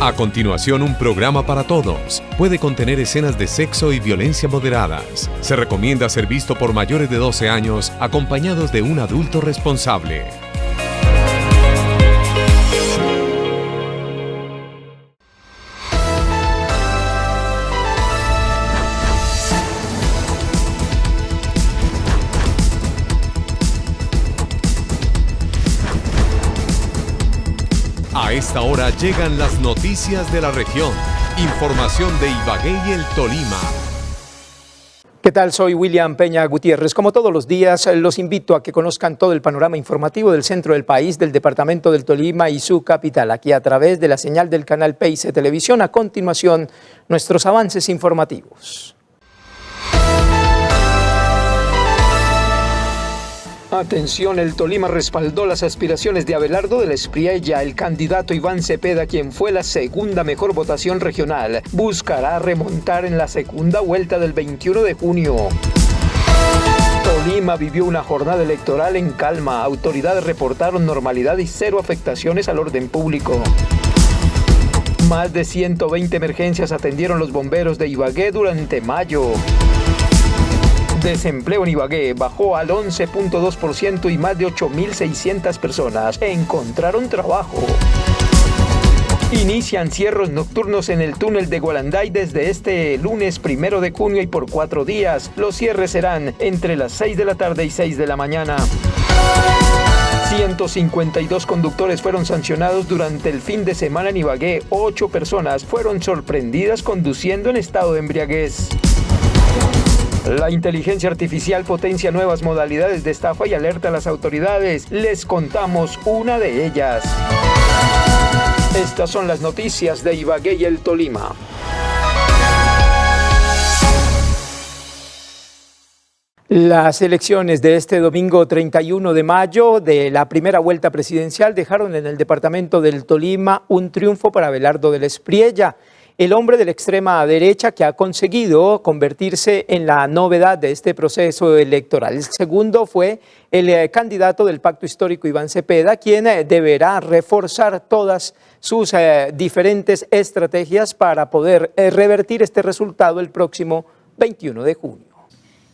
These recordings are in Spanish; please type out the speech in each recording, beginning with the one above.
A continuación, un programa para todos. Puede contener escenas de sexo y violencia moderadas. Se recomienda ser visto por mayores de 12 años, acompañados de un adulto responsable. A esta hora llegan las noticias de la región. Información de Ibagué y el Tolima. ¿Qué tal? Soy William Peña Gutiérrez. Como todos los días, los invito a que conozcan todo el panorama informativo del centro del país, del departamento del Tolima y su capital, aquí a través de la señal del canal PIC Televisión. A continuación, nuestros avances informativos. Atención, el Tolima respaldó las aspiraciones de Abelardo de la Espriella. El candidato Iván Cepeda, quien fue la segunda mejor votación regional, buscará remontar en la segunda vuelta del 21 de junio. Tolima vivió una jornada electoral en calma. Autoridades reportaron normalidad y cero afectaciones al orden público. Más de 120 emergencias atendieron los bomberos de Ibagué durante mayo. Desempleo en Ibagué bajó al 11.2% y más de 8.600 personas encontraron trabajo. Inician cierres nocturnos en el túnel de Gualanday desde este lunes 1 de junio y por 4 días. Los cierres serán entre las 6 de la tarde y 6 de la mañana. 152 conductores fueron sancionados durante el fin de semana en Ibagué. 8 personas fueron sorprendidas conduciendo en estado de embriaguez. La inteligencia artificial potencia nuevas modalidades de estafa y alerta a las autoridades. Les contamos una de ellas. Estas son las noticias de Ibagué y el Tolima. Las elecciones de este domingo 31 de mayo de la primera vuelta presidencial dejaron en el departamento del Tolima un triunfo para Abelardo de la Espriella, el hombre de la extrema derecha que ha conseguido convertirse en la novedad de este proceso electoral. El segundo fue el candidato del Pacto Histórico, Iván Cepeda, quien deberá reforzar todas sus diferentes estrategias para poder revertir este resultado el próximo 21 de junio.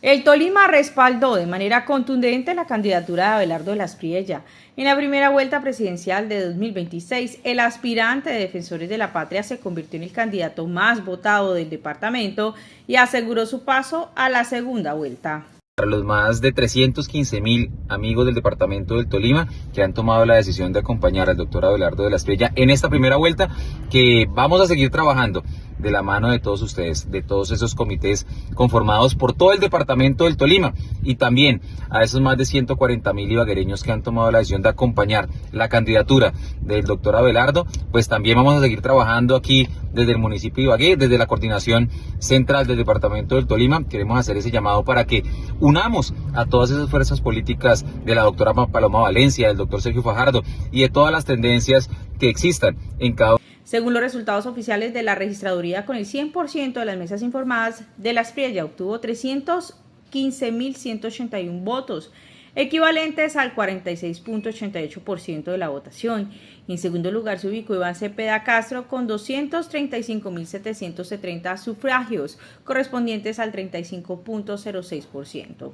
El Tolima respaldó de manera contundente la candidatura de Abelardo de la Espriella. En la primera vuelta presidencial de 2026, el aspirante de Defensores de la Patria se convirtió en el candidato más votado del departamento y aseguró su paso a la segunda vuelta. Para los más de 315.000 amigos del departamento del Tolima que han tomado la decisión de acompañar al doctor Abelardo de la Espriella en esta primera vuelta, que vamos a seguir trabajando de la mano de todos ustedes, de todos esos comités conformados por todo el departamento del Tolima, y también a esos más de 140.000 ibaguereños que han tomado la decisión de acompañar la candidatura del doctor Abelardo. Pues también vamos a seguir trabajando aquí desde el municipio de Ibagué, desde la coordinación central del departamento del Tolima. Queremos hacer ese llamado para que unamos a todas esas fuerzas políticas de la doctora Paloma Valencia, del doctor Sergio Fajardo y de todas las tendencias que existan en cada uno. Según los resultados oficiales de la registraduría, con el 100% de las mesas informadas, de la Espriella obtuvo 315.181 votos, equivalentes al 46.88% de la votación. En segundo lugar se ubicó Iván Cepeda Castro con 235.730 sufragios, correspondientes al 35.06%.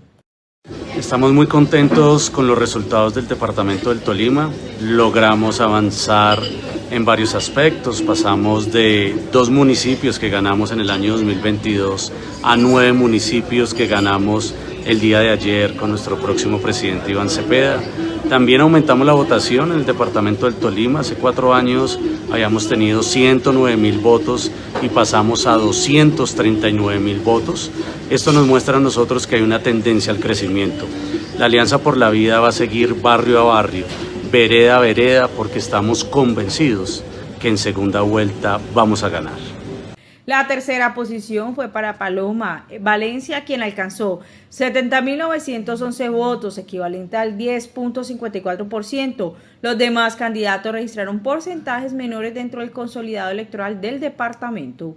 Estamos muy contentos con los resultados del departamento del Tolima. Logramos avanzar en varios aspectos. Pasamos de 2 municipios que ganamos en el año 2022 a 9 municipios que ganamos el día de ayer con nuestro próximo presidente Iván Cepeda. También aumentamos la votación en el departamento del Tolima. Hace 4 años habíamos tenido 109.000 votos y pasamos a 239.000 votos. Esto nos muestra a nosotros que hay una tendencia al crecimiento. La Alianza por la Vida va a seguir barrio a barrio, vereda a vereda, porque estamos convencidos que en segunda vuelta vamos a ganar. La tercera posición fue para Paloma Valencia, quien alcanzó 70.911 votos, equivalente al 10.54%. Los demás candidatos registraron porcentajes menores dentro del consolidado electoral del departamento.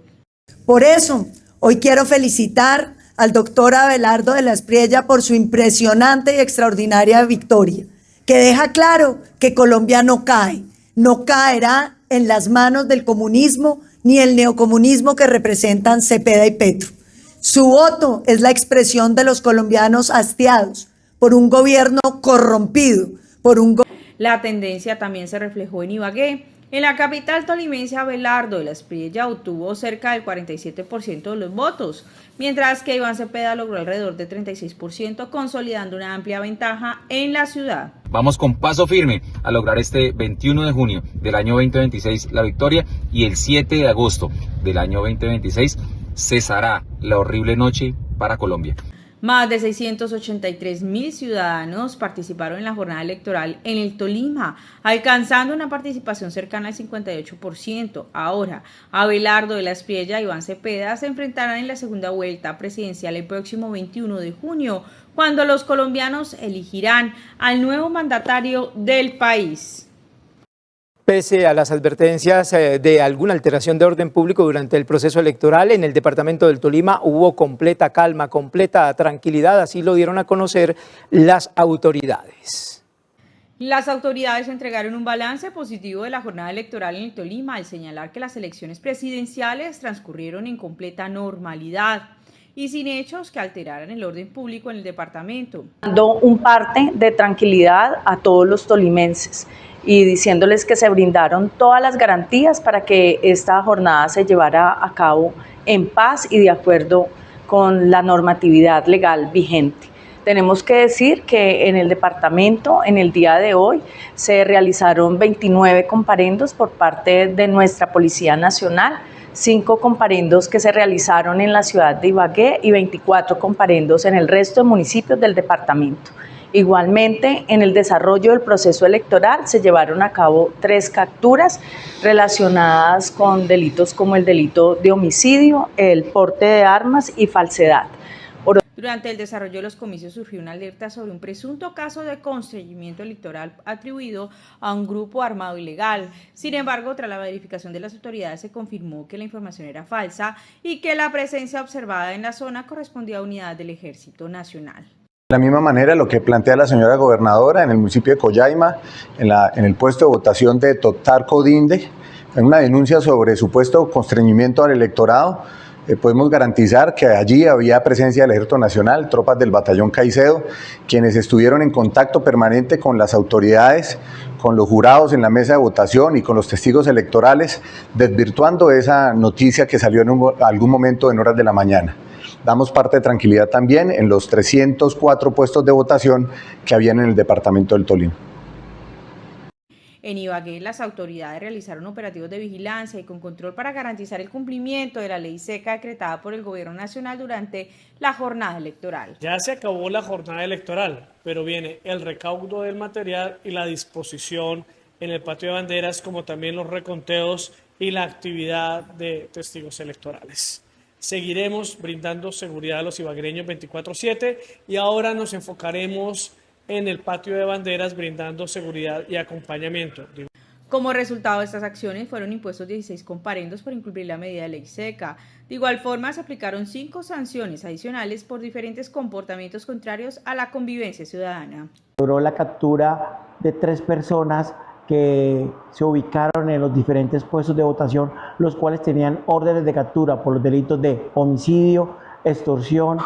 Por eso, hoy quiero felicitar al doctor Abelardo de la Espriella por su impresionante y extraordinaria victoria, que deja claro que Colombia no cae, no caerá en las manos del comunismo ni el neocomunismo que representan Cepeda y Petro. Su voto es la expresión de los colombianos hastiados por un gobierno corrompido, La tendencia también se reflejó en Ibagué. En la capital tolimense, Abelardo de la Espriella obtuvo cerca del 47% de los votos, mientras que Iván Cepeda logró alrededor de 36%, consolidando una amplia ventaja en la ciudad. Vamos con paso firme a lograr este 21 de junio del año 2026 la victoria, y el 7 de agosto del año 2026 cesará la horrible noche para Colombia. Más de 683.000 ciudadanos participaron en la jornada electoral en el Tolima, alcanzando una participación cercana al 58%. Ahora, Abelardo de la Espriella y Iván Cepeda se enfrentarán en la segunda vuelta presidencial el próximo 21 de junio, cuando los colombianos elegirán al nuevo mandatario del país. Pese a las advertencias de alguna alteración de orden público durante el proceso electoral, en el departamento del Tolima hubo completa calma, completa tranquilidad, así lo dieron a conocer las autoridades. Las autoridades entregaron un balance positivo de la jornada electoral en el Tolima al señalar que las elecciones presidenciales transcurrieron en completa normalidad y sin hechos que alteraran el orden público en el departamento. Dando un parte de tranquilidad a todos los tolimenses y diciéndoles que se brindaron todas las garantías para que esta jornada se llevara a cabo en paz y de acuerdo con la normatividad legal vigente. Tenemos que decir que en el departamento, en el día de hoy, se realizaron 29 comparendos por parte de nuestra Policía Nacional, 5 comparendos que se realizaron en la ciudad de Ibagué y 24 comparendos en el resto de municipios del departamento. Igualmente, en el desarrollo del proceso electoral se llevaron a cabo 3 capturas relacionadas con delitos como el delito de homicidio, el porte de armas y falsedad. Durante el desarrollo de los comicios surgió una alerta sobre un presunto caso de constreñimiento electoral atribuido a un grupo armado ilegal. Sin embargo, tras la verificación de las autoridades se confirmó que la información era falsa y que la presencia observada en la zona correspondía a unidades del Ejército Nacional. De la misma manera, lo que plantea la señora gobernadora en el municipio de Collaima, en el puesto de votación de Totar-Codinde, en una denuncia sobre supuesto constreñimiento al electorado, podemos garantizar que allí había presencia del Ejército Nacional, tropas del Batallón Caicedo, quienes estuvieron en contacto permanente con las autoridades, con los jurados en la mesa de votación y con los testigos electorales, desvirtuando esa noticia que salió en algún momento en horas de la mañana. Damos parte de tranquilidad también en los 304 puestos de votación que habían en el departamento del Tolima. En Ibagué, las autoridades realizaron operativos de vigilancia y con control para garantizar el cumplimiento de la ley seca decretada por el Gobierno Nacional durante la jornada electoral. Ya se acabó la jornada electoral, pero viene el recaudo del material y la disposición en el patio de banderas, como también los reconteos y la actividad de testigos electorales. Seguiremos brindando seguridad a los ibaguereños 24/7 y ahora nos enfocaremos en el patio de banderas brindando seguridad y acompañamiento. Como resultado de estas acciones fueron impuestos 16 comparendos por incumplir la medida de ley seca. De igual forma se aplicaron 5 sanciones adicionales por diferentes comportamientos contrarios a la convivencia ciudadana. Logró la captura de 3 personas que se ubicaron en los diferentes puestos de votación, los cuales tenían órdenes de captura por los delitos de homicidio, extorsión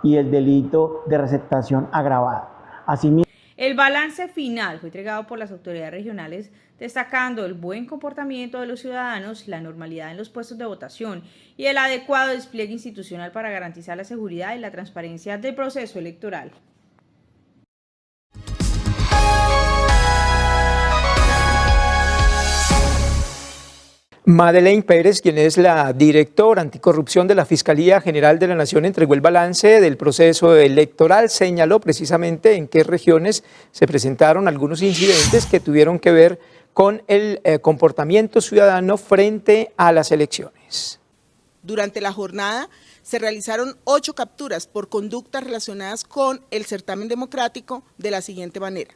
y el delito de receptación agravada. Asimismo, el balance final fue entregado por las autoridades regionales, destacando el buen comportamiento de los ciudadanos, la normalidad en los puestos de votación y el adecuado despliegue institucional para garantizar la seguridad y la transparencia del proceso electoral. Madeleine Pérez, quien es la directora anticorrupción de la Fiscalía General de la Nación, entregó el balance del proceso electoral. Señaló precisamente en qué regiones se presentaron algunos incidentes que tuvieron que ver con el comportamiento ciudadano frente a las elecciones. Durante la jornada se realizaron 8 capturas por conductas relacionadas con el certamen democrático de la siguiente manera.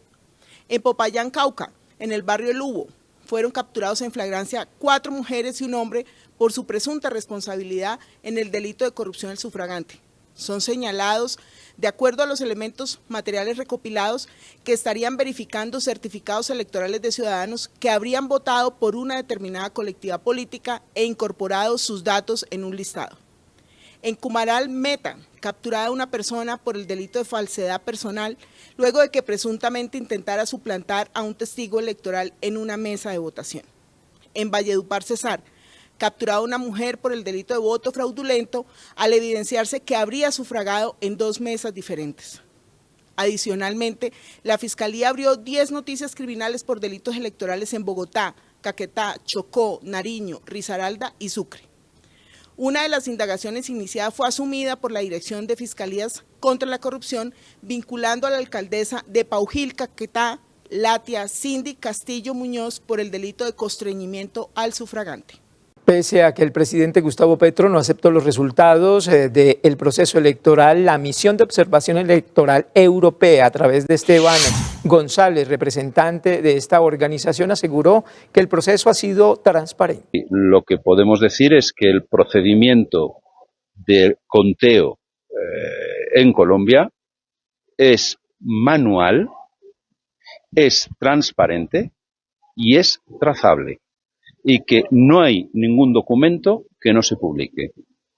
En Popayán, Cauca, en el barrio El Hubo, fueron capturados en flagrancia 4 mujeres y un hombre por su presunta responsabilidad en el delito de corrupción del sufragante. Son señalados de acuerdo a los elementos materiales recopilados, que estarían verificando certificados electorales de ciudadanos que habrían votado por una determinada colectividad política e incorporado sus datos en un listado. En Cumaral, Meta, capturada una persona por el delito de falsedad personal, luego de que presuntamente intentara suplantar a un testigo electoral en una mesa de votación. En Valledupar, Cesar, capturada una mujer por el delito de voto fraudulento al evidenciarse que habría sufragado en 2 mesas diferentes. Adicionalmente, la Fiscalía abrió 10 noticias criminales por delitos electorales en Bogotá, Caquetá, Chocó, Nariño, Risaralda y Sucre. Una de las indagaciones iniciadas fue asumida por la Dirección de Fiscalías contra la Corrupción, vinculando a la alcaldesa de Paujil, Caquetá, Latia, Cindy Castillo Muñoz, por el delito de constreñimiento al sufragante. Pese a que el presidente Gustavo Petro no aceptó los resultados del proceso electoral, la misión de observación electoral europea a través de Esteban González, representante de esta organización, aseguró que el proceso ha sido transparente. Lo que podemos decir es que el procedimiento de conteo en Colombia es manual, es transparente y es trazable, y que no hay ningún documento que no se publique.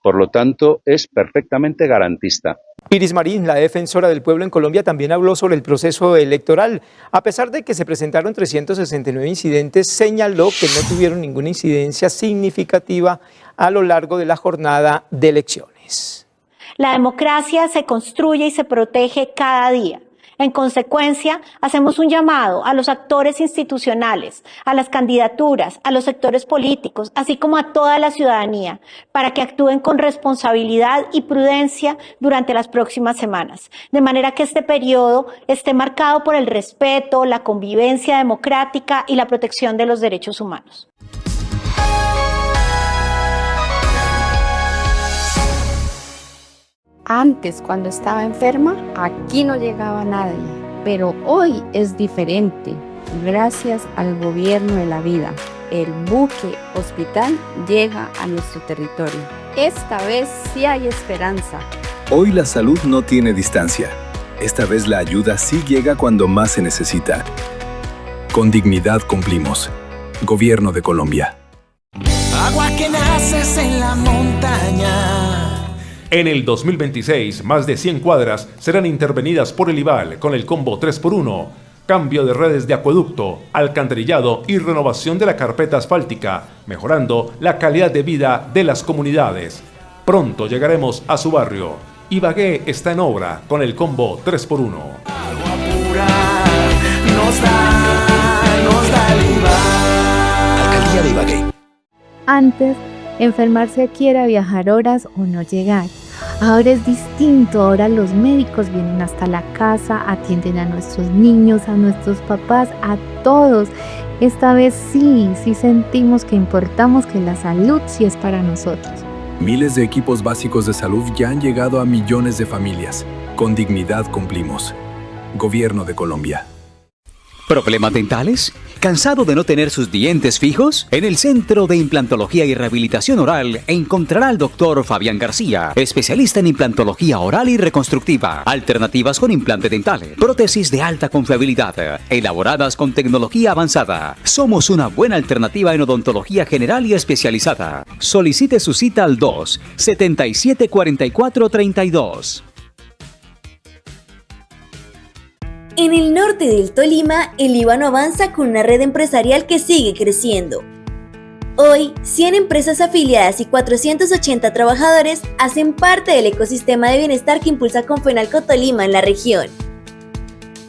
Por lo tanto, es perfectamente garantista. Iris Marín, la defensora del pueblo en Colombia, también habló sobre el proceso electoral. A pesar de que se presentaron 369 incidentes, señaló que no tuvieron ninguna incidencia significativa a lo largo de la jornada de elecciones. La democracia se construye y se protege cada día. En consecuencia, hacemos un llamado a los actores institucionales, a las candidaturas, a los sectores políticos, así como a toda la ciudadanía, para que actúen con responsabilidad y prudencia durante las próximas semanas, de manera que este periodo esté marcado por el respeto, la convivencia democrática y la protección de los derechos humanos. Antes, cuando estaba enferma, aquí no llegaba nadie, pero hoy es diferente. Gracias al gobierno de la vida, el buque hospital llega a nuestro territorio. Esta vez sí hay esperanza. Hoy la salud no tiene distancia. Esta vez la ayuda sí llega cuando más se necesita. Con dignidad cumplimos. Gobierno de Colombia. Agua que naces en la montaña. En el 2026, más de 100 cuadras serán intervenidas por el IVAL con el combo 3x1, cambio de redes de acueducto, alcantarillado y renovación de la carpeta asfáltica, mejorando la calidad de vida de las comunidades. Pronto llegaremos a su barrio. Ibagué está en obra con el combo 3x1. Agua pura nos da el IVAL. Alcaldía de Ibagué. Antes, enfermarse aquí era viajar horas o no llegar. Ahora es distinto, ahora los médicos vienen hasta la casa, atienden a nuestros niños, a nuestros papás, a todos. Esta vez sí sentimos que importamos, que la salud sí es para nosotros. Miles de equipos básicos de salud ya han llegado a millones de familias. Con dignidad cumplimos. Gobierno de Colombia. ¿Problemas dentales? ¿Cansado de no tener sus dientes fijos? En el Centro de Implantología y Rehabilitación Oral encontrará al doctor Fabián García, especialista en implantología oral y reconstructiva, alternativas con implante dental, prótesis de alta confiabilidad, elaboradas con tecnología avanzada. Somos una buena alternativa en odontología general y especializada. Solicite su cita al 2-7744-32. En el norte del Tolima, el Líbano avanza con una red empresarial que sigue creciendo. Hoy, 100 empresas afiliadas y 480 trabajadores hacen parte del ecosistema de bienestar que impulsa Confenalco Tolima en la región.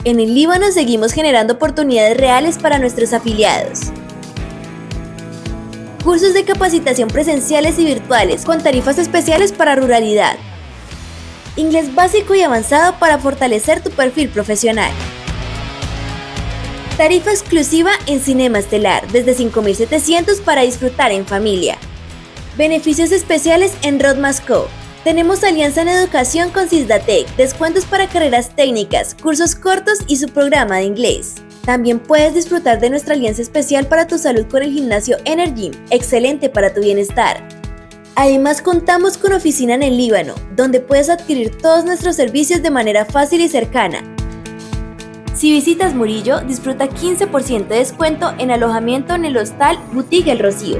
En el Líbano seguimos generando oportunidades reales para nuestros afiliados. Cursos de capacitación presenciales y virtuales con tarifas especiales para ruralidad. Inglés básico y avanzado para fortalecer tu perfil profesional. Tarifa exclusiva en Cinema Estelar desde 5.700 para disfrutar en familia. Beneficios especiales en Rodmasco. Tenemos alianza en educación con Cisdatec, descuentos para carreras técnicas, cursos cortos y su programa de inglés. También puedes disfrutar de nuestra alianza especial para tu salud con el gimnasio Energym, excelente para tu bienestar. Además, contamos con oficina en el Líbano, donde puedes adquirir todos nuestros servicios de manera fácil y cercana. Si visitas Murillo, disfruta 15% de descuento en alojamiento en el hostal Boutique El Rocío.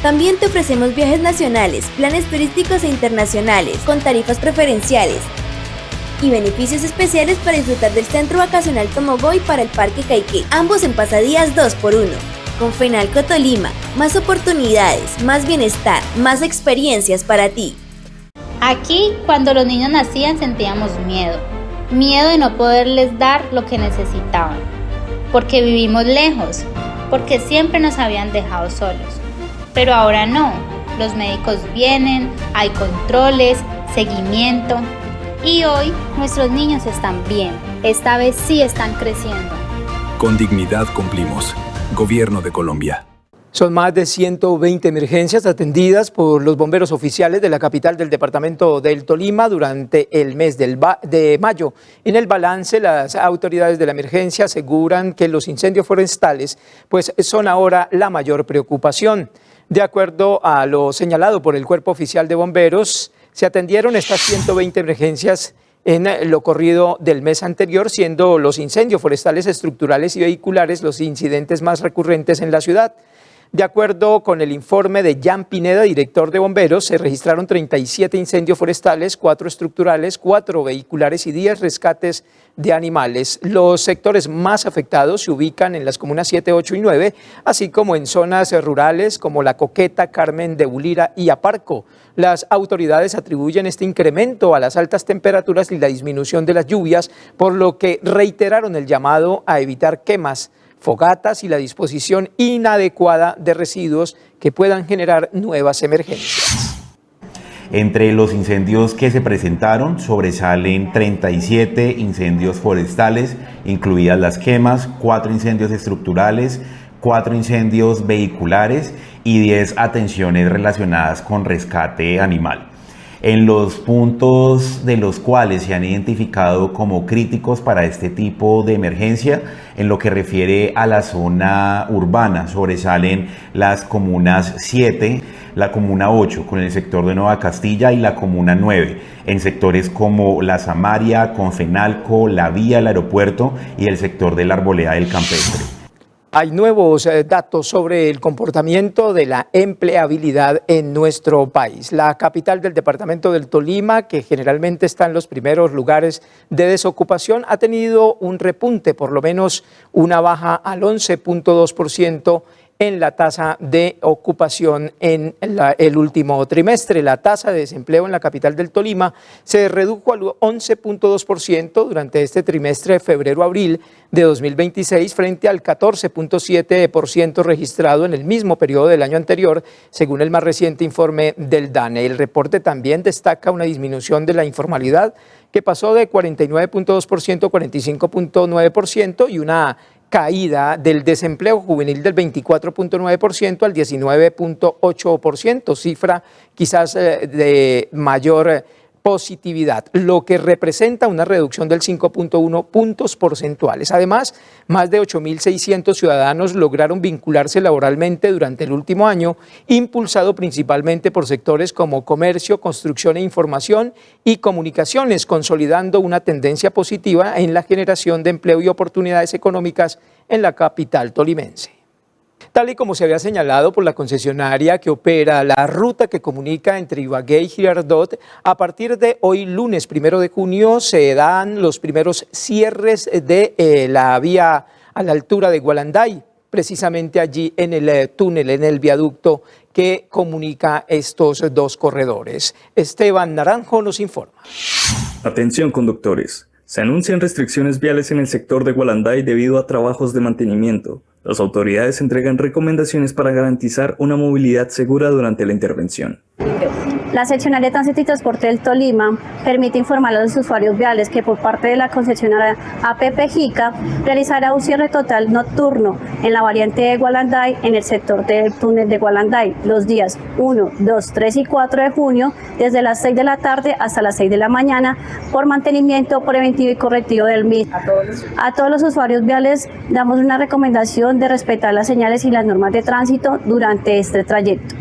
También te ofrecemos viajes nacionales, planes turísticos e internacionales, con tarifas preferenciales y beneficios especiales para disfrutar del Centro Vacacional Tomogoy para el Parque Caiqué, ambos en pasadías 2x1. Con Fenalco Tolima, más oportunidades, más bienestar, más experiencias para ti. Aquí, cuando los niños nacían, sentíamos miedo de no poderles dar lo que necesitaban, porque vivimos lejos, porque siempre nos habían dejado solos. Pero ahora no, los médicos vienen, hay controles, seguimiento, y hoy nuestros niños están bien, esta vez sí están creciendo. Con dignidad cumplimos. Gobierno de Colombia. Son más de 120 emergencias atendidas por los bomberos oficiales de la capital del departamento del Tolima durante el mes de mayo. En el balance, las autoridades de la emergencia aseguran que los incendios forestales pues, son ahora la mayor preocupación. De acuerdo a lo señalado por el Cuerpo Oficial de Bomberos, se atendieron estas 120 emergencias en lo corrido del mes anterior, siendo los incendios forestales estructurales y vehiculares los incidentes más recurrentes en la ciudad. De acuerdo con el informe de Jan Pineda, director de bomberos, se registraron 37 incendios forestales, 4 estructurales, 4 vehiculares y 10 rescates de animales. Los sectores más afectados se ubican en las comunas 7, 8 y 9, así como en zonas rurales como La Coqueta, Carmen de Bulira y Aparco. Las autoridades atribuyen este incremento a las altas temperaturas y la disminución de las lluvias, por lo que reiteraron el llamado a evitar quemas, fogatas y la disposición inadecuada de residuos que puedan generar nuevas emergencias. Entre los incendios que se presentaron sobresalen 37 incendios forestales, incluidas las quemas, 4 incendios estructurales, 4 incendios vehiculares y 10 atenciones relacionadas con rescate animal. En los puntos de los cuales se han identificado como críticos para este tipo de emergencia, en lo que refiere a la zona urbana, sobresalen las comunas 7, la comuna 8 con el sector de Nueva Castilla y la comuna 9, en sectores como La Samaria, Confenalco, La Vía, el aeropuerto y el sector de la Arboleda del Campestre. Hay nuevos datos sobre el comportamiento de la empleabilidad en nuestro país. La capital del departamento del Tolima, que generalmente está en los primeros lugares de desocupación, ha tenido un repunte, por lo menos una baja al 11.2% en la tasa de ocupación en el último trimestre. La tasa de desempleo en la capital del Tolima se redujo al 11.2% durante este trimestre de febrero-abril de 2026 frente al 14.7% registrado en el mismo periodo del año anterior, según el más reciente informe del DANE. El reporte también destaca una disminución de la informalidad que pasó de 49.2% a 45.9% y una caída del desempleo juvenil del 24.9% al 19.8%, cifra quizás de mayor positividad, lo que representa una reducción del 5.1 puntos porcentuales. Además, más de 8.600 ciudadanos lograron vincularse laboralmente durante el último año, impulsado principalmente por sectores como comercio, construcción e información y comunicaciones, consolidando una tendencia positiva en la generación de empleo y oportunidades económicas en la capital tolimense. Tal y como se había señalado por la concesionaria que opera la ruta que comunica entre Ibagué y Girardot, a partir de hoy lunes 1 de junio se dan los primeros cierres de la vía a la altura de Gualanday, precisamente allí en el túnel, en el viaducto que comunica estos dos corredores. Esteban Naranjo nos informa. Atención conductores, se anuncian restricciones viales en el sector de Gualanday debido a trabajos de mantenimiento. Las autoridades entregan recomendaciones para garantizar una movilidad segura durante la intervención. La seccional de tránsito y transporte del Tolima permite informar a los usuarios viales que por parte de la concesionaria APP JICA realizará un cierre total nocturno en la variante de Gualanday en el sector del túnel de Gualanday los días 1, 2, 3 y 4 de junio desde las 6 de la tarde hasta las 6 de la mañana por mantenimiento preventivo y correctivo del mismo. A todos los usuarios viales damos una recomendación de respetar las señales y las normas de tránsito durante este trayecto.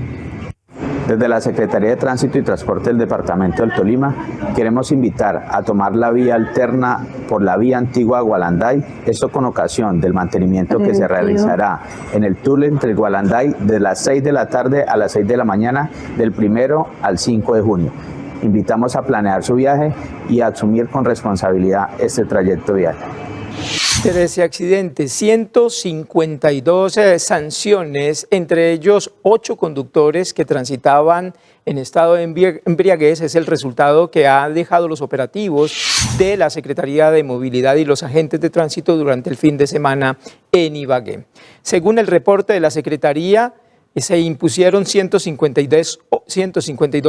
Desde la Secretaría de Tránsito y Transporte del Departamento del Tolima queremos invitar a tomar la vía alterna por la vía antigua Gualanday, esto con ocasión del mantenimiento que se realizará en el túnel entre Gualanday de las 6 de la tarde a las 6 de la mañana del 1 al 5 de junio. Invitamos a planear su viaje y a asumir con responsabilidad este trayecto vial. 13 accidentes, 152 sanciones, entre ellos 8 conductores que transitaban en estado de embriaguez, es el resultado que ha dejado los operativos de la Secretaría de Movilidad y los agentes de tránsito durante el fin de semana en Ibagué. Según el reporte de la Secretaría, se impusieron 152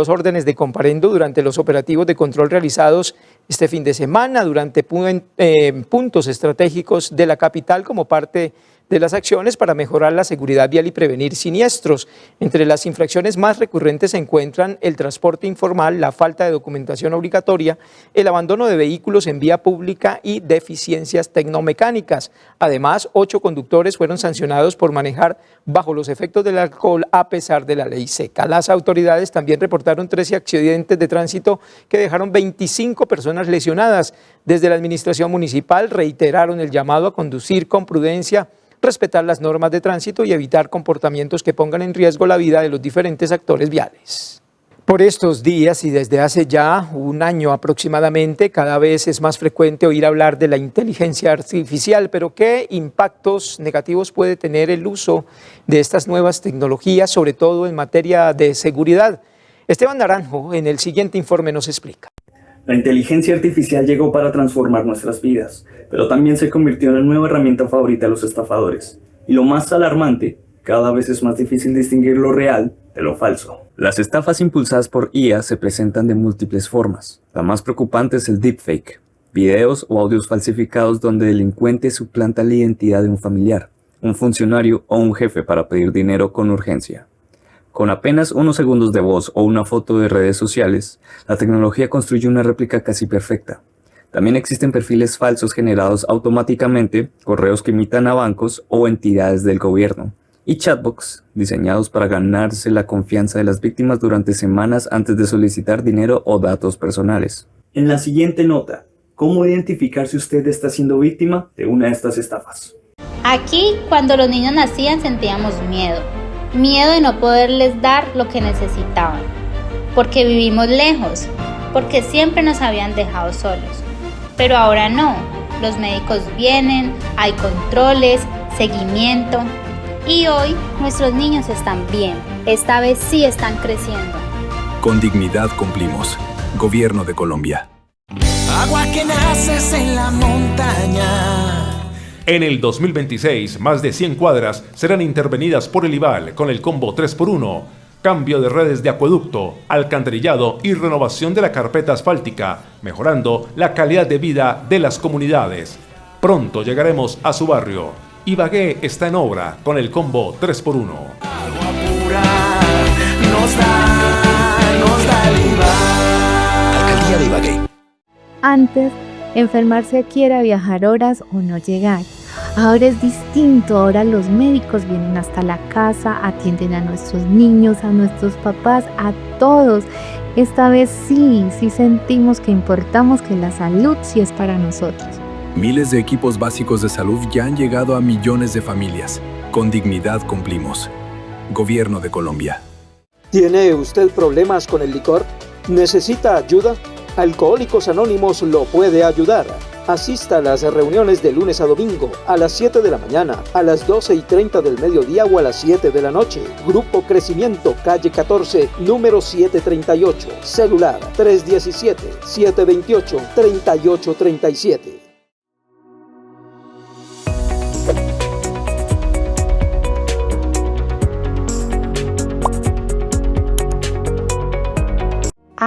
órdenes de comparendo durante los operativos de control realizados este fin de semana durante puntos estratégicos de la capital como parte de las acciones para mejorar la seguridad vial y prevenir siniestros. Entre las infracciones más recurrentes se encuentran el transporte informal, la falta de documentación obligatoria, el abandono de vehículos en vía pública y deficiencias tecnomecánicas. Además, 8 conductores fueron sancionados por manejar bajo los efectos del alcohol a pesar de la ley seca. Las autoridades también reportaron 13 accidentes de tránsito que dejaron 25 personas lesionadas. Desde la administración municipal reiteraron el llamado a conducir con prudencia, respetar las normas de tránsito y evitar comportamientos que pongan en riesgo la vida de los diferentes actores viales. Por estos días y desde hace ya un año aproximadamente, cada vez es más frecuente oír hablar de la inteligencia artificial, pero ¿qué impactos negativos puede tener el uso de estas nuevas tecnologías, sobre todo en materia de seguridad? Esteban Naranjo en el siguiente informe nos explica. La inteligencia artificial llegó para transformar nuestras vidas, pero también se convirtió en la nueva herramienta favorita de los estafadores. Y lo más alarmante, cada vez es más difícil distinguir lo real de lo falso. Las estafas impulsadas por IA se presentan de múltiples formas. La más preocupante es el deepfake, videos o audios falsificados donde delincuentes suplantan la identidad de un familiar, un funcionario o un jefe para pedir dinero con urgencia. Con apenas unos segundos de voz o una foto de redes sociales, la tecnología construye una réplica casi perfecta. También existen perfiles falsos generados automáticamente, correos que imitan a bancos o entidades del gobierno, y chatbots diseñados para ganarse la confianza de las víctimas durante semanas antes de solicitar dinero o datos personales. En la siguiente nota, ¿cómo identificar si usted está siendo víctima de una de estas estafas? Aquí, cuando los niños nacían, sentíamos miedo de no poderles dar lo que necesitaban, porque vivimos lejos, porque siempre nos habían dejado solos. Pero ahora no, los médicos vienen, hay controles, seguimiento, y hoy nuestros niños están bien, esta vez sí están creciendo. Con dignidad cumplimos. Gobierno de Colombia. Agua que naces en la montaña. En el 2026, más de 100 cuadras serán intervenidas por el IVAL con el combo 3x1, cambio de redes de acueducto, alcantarillado y renovación de la carpeta asfáltica, mejorando la calidad de vida de las comunidades. Pronto llegaremos a su barrio. Ibagué está en obra con el combo 3x1. Agua pura nos da el IVAL. Alcaldía de Ibagué. Antes, enfermarse aquí era viajar horas o no llegar. Ahora es distinto, ahora los médicos vienen hasta la casa, atienden a nuestros niños, a nuestros papás, a todos. Esta vez sí sentimos que importamos, que la salud sí es para nosotros. Miles de equipos básicos de salud ya han llegado a millones de familias. Con dignidad cumplimos. Gobierno de Colombia. ¿Tiene usted problemas con el licor? ¿Necesita ayuda? Alcohólicos Anónimos lo puede ayudar. Asista a las reuniones de lunes a domingo a las 7 de la mañana, a las 12:30 del mediodía o a las 7 de la noche. Grupo Crecimiento, calle 14, número 738. Celular 317-728-3837.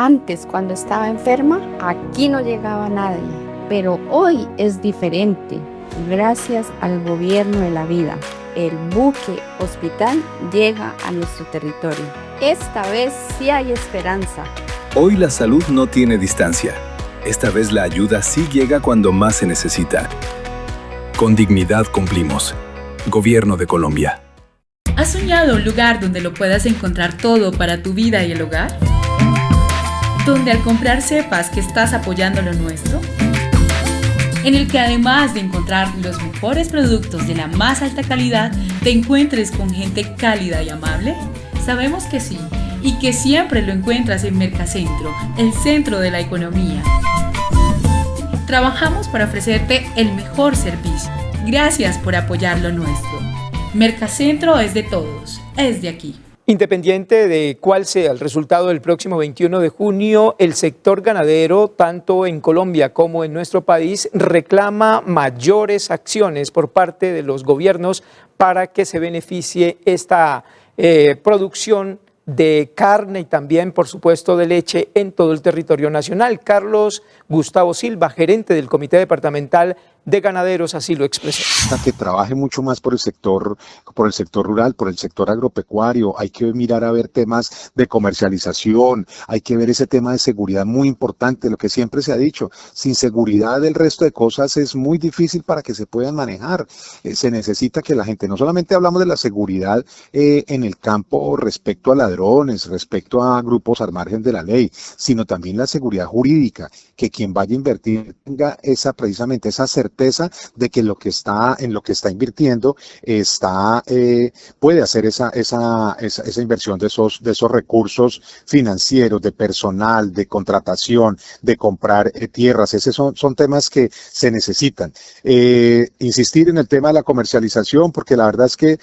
Antes, cuando estaba enferma, aquí no llegaba nadie, pero hoy es diferente. Gracias al gobierno de la vida, el buque hospital llega a nuestro territorio. Esta vez sí hay esperanza. Hoy la salud no tiene distancia. Esta vez la ayuda sí llega cuando más se necesita. Con dignidad cumplimos. Gobierno de Colombia. ¿Has soñado un lugar donde lo puedas encontrar todo para tu vida y el hogar? Donde al comprar sepas que estás apoyando lo nuestro. En el que además de encontrar los mejores productos de la más alta calidad, te encuentres con gente cálida y amable. Sabemos que sí, y que siempre lo encuentras en Mercacentro, el centro de la economía. Trabajamos para ofrecerte el mejor servicio. Gracias por apoyar lo nuestro. Mercacentro es de todos, es de aquí. Independiente de cuál sea el resultado del próximo 21 de junio, el sector ganadero, tanto en Colombia como en nuestro país, reclama mayores acciones por parte de los gobiernos para que se beneficie esta producción de carne y también, por supuesto, de leche en todo el territorio nacional. Carlos Gustavo Silva, gerente del Comité Departamental de Ganaderos, así lo expresó. Que trabaje mucho más por el sector rural, por el sector agropecuario. Hay que mirar a ver temas de comercialización, hay que ver ese tema de seguridad muy importante, lo que siempre se ha dicho. Sin seguridad el resto de cosas es muy difícil para que se puedan manejar. Se necesita que la gente, no solamente hablamos de la seguridad en el campo respecto a ladrones, respecto a grupos al margen de la ley, sino también la seguridad jurídica, que quien vaya a invertir tenga precisamente esa certeza de que en lo que está invirtiendo puede hacer esa inversión de esos recursos financieros, de personal, de contratación, de comprar tierras. Esos son temas que se necesitan. Insistir en el tema de la comercialización, porque la verdad es que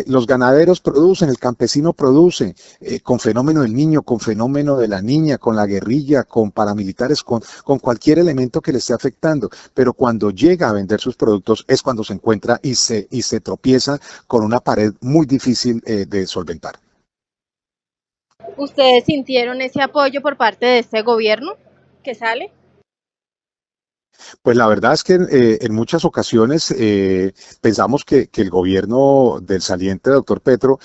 los ganaderos producen, el campesino produce, con fenómeno del niño, con fenómeno de la niña, con la guerrilla, con paramilitares, con cualquier elemento que le esté afectando, pero cuando llega a vender sus productos es cuando se encuentra y se tropieza con una pared muy difícil de solventar. ¿Ustedes sintieron ese apoyo por parte de este gobierno que sale? Pues la verdad es que en muchas ocasiones pensamos que el gobierno del saliente doctor Petro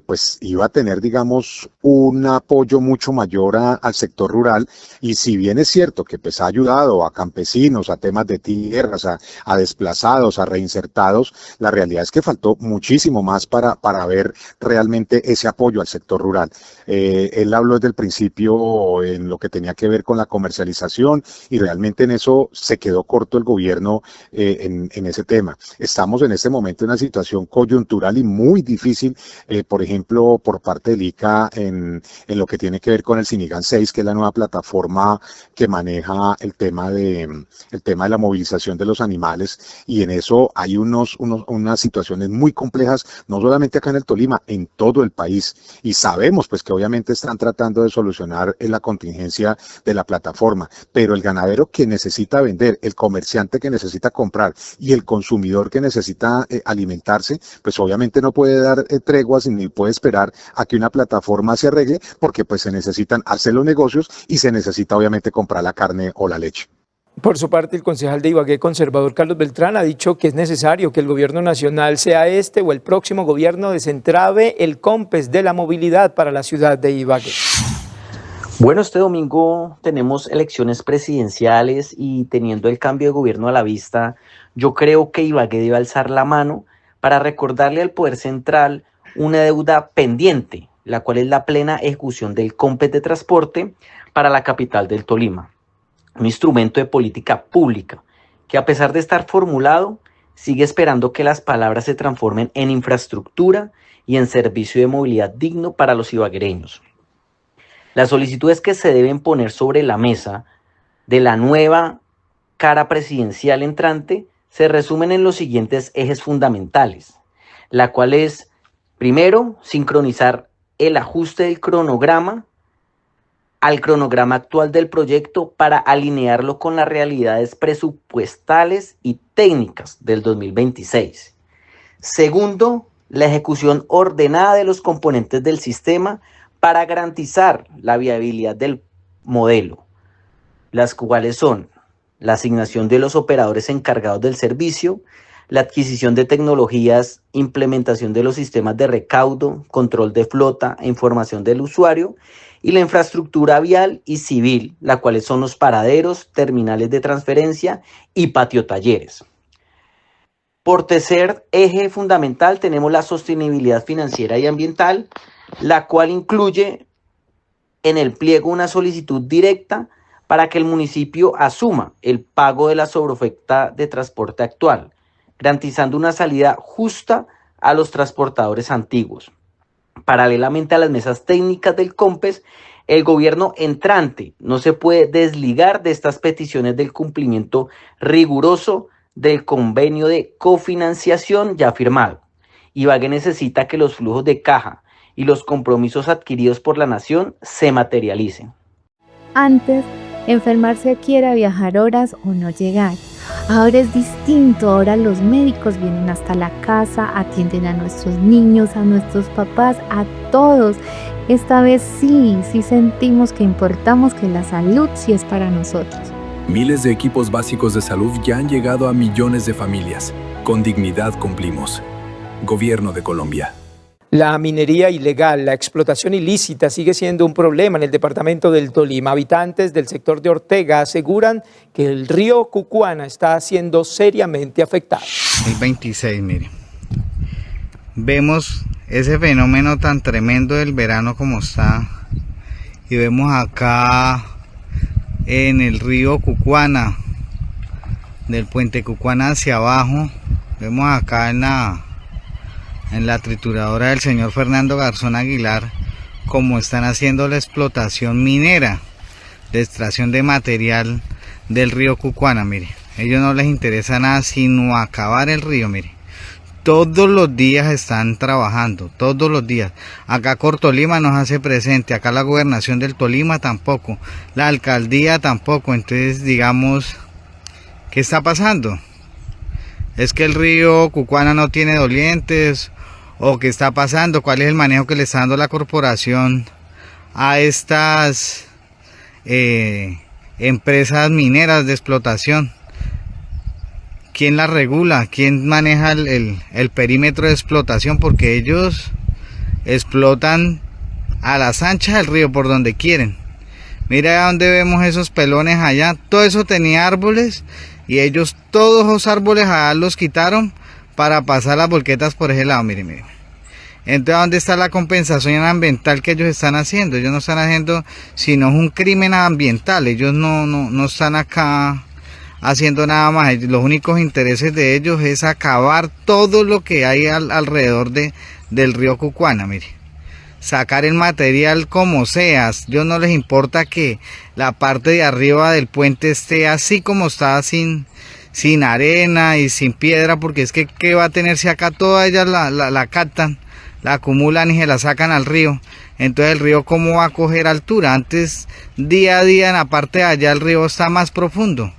pues iba a tener, digamos, un apoyo mucho mayor al sector rural, y si bien es cierto que pues ha ayudado a campesinos, a temas de tierras, a desplazados, a reinsertados, la realidad es que faltó muchísimo más para ver realmente ese apoyo al sector rural. Él habló desde el principio en lo que tenía que ver con la comercialización, y realmente en eso se quedó corto el gobierno en ese tema. Estamos en este momento en una situación coyuntural y muy difícil, por ejemplo, por parte del ICA en lo que tiene que ver con el Sinigan 6, que es la nueva plataforma que maneja el tema de la movilización de los animales, y en eso hay unas situaciones muy complejas, no solamente acá en el Tolima, en todo el país, y sabemos pues que obviamente están tratando de solucionar la contingencia de la plataforma, pero el ganadero que necesita vender, el comerciante que necesita comprar y el consumidor que necesita alimentarse, pues obviamente no puede dar treguas ni puede esperar a que una plataforma se arregle, porque pues se necesitan hacer los negocios y se necesita obviamente comprar la carne o la leche. Por su parte, el concejal de Ibagué, conservador Carlos Beltrán, ha dicho que es necesario que el gobierno nacional, sea este o el próximo gobierno, desentrabe el COMPES de la movilidad para la ciudad de Ibagué. Bueno, este domingo tenemos elecciones presidenciales y teniendo el cambio de gobierno a la vista, yo creo que Ibagué debe alzar la mano para recordarle al Poder Central una deuda pendiente, la cual es la plena ejecución del COMPES de transporte para la capital del Tolima. Un instrumento de política pública que, a pesar de estar formulado, sigue esperando que las palabras se transformen en infraestructura y en servicio de movilidad digno para los ibaguereños. Las solicitudes que se deben poner sobre la mesa de la nueva cara presidencial entrante se resumen en los siguientes ejes fundamentales, la cual es, primero, sincronizar el ajuste del cronograma al cronograma actual del proyecto para alinearlo con las realidades presupuestales y técnicas del 2026. Segundo, la ejecución ordenada de los componentes del sistema para garantizar la viabilidad del modelo, las cuales son la asignación de los operadores encargados del servicio, la adquisición de tecnologías, implementación de los sistemas de recaudo, control de flota e información del usuario, y la infraestructura vial y civil, la cuales son los paraderos, terminales de transferencia y patiotalleres. Por tercer eje fundamental tenemos la sostenibilidad financiera y ambiental, la cual incluye en el pliego una solicitud directa para que el municipio asuma el pago de la sobreoferta de transporte actual, garantizando una salida justa a los transportadores antiguos. Paralelamente a las mesas técnicas del COMPES, el gobierno entrante no se puede desligar de estas peticiones del cumplimiento riguroso del convenio de cofinanciación ya firmado. Ibagué necesita que los flujos de caja y los compromisos adquiridos por la nación se materialicen. Antes, enfermarse aquí era viajar horas o no llegar. Ahora es distinto, ahora los médicos vienen hasta la casa, atienden a nuestros niños, a nuestros papás, a todos. Esta vez sí sentimos que importamos, que la salud sí es para nosotros. Miles de equipos básicos de salud ya han llegado a millones de familias. Con dignidad cumplimos. Gobierno de Colombia. La minería ilegal, la explotación ilícita sigue siendo un problema en el departamento del Tolima. Habitantes del sector de Ortega aseguran que el río Cucuana está siendo seriamente afectado. El 26, mire. Vemos ese fenómeno tan tremendo del verano como está. Y vemos acá en el río Cucuana, del puente Cucuana hacia abajo. Vemos acá en la trituradora del señor Fernando Garzón Aguilar cómo están haciendo la explotación minera de extracción de material del río Cucuana. Mire, a ellos no les interesa nada sino acabar el río. Mire, todos los días están trabajando, todos los días. Acá Cortolima nos hace presente, acá la gobernación del Tolima tampoco, la alcaldía tampoco. Entonces, digamos, ¿qué está pasando? ¿Es que el río Cucuana no tiene dolientes? ¿O qué está pasando? ¿Cuál es el manejo que le está dando la corporación a estas empresas mineras de explotación? ¿Quién las regula? ¿Quién maneja el perímetro de explotación? Porque ellos explotan a las anchas del río por donde quieren. Mira dónde vemos esos pelones allá. Todo eso tenía árboles y ellos todos los árboles allá los quitaron para pasar las volquetas por ese lado. Mire, mire. Entonces, ¿dónde está la compensación ambiental que ellos están haciendo? Ellos no están haciendo sino un crimen ambiental. Ellos no están acá haciendo nada más. Los únicos intereses de ellos es acabar todo lo que hay alrededor del río Cucuana. Mire, sacar el material como sea. Ellos no les importa que la parte de arriba del puente esté así como está, sin arena y sin piedra, porque es que ¿qué va a tener si acá toda ella la captan, la acumulan y se la sacan al río? Entonces el río ¿cómo va a coger altura? Antes, día a día, en la parte de allá el río está más profundo,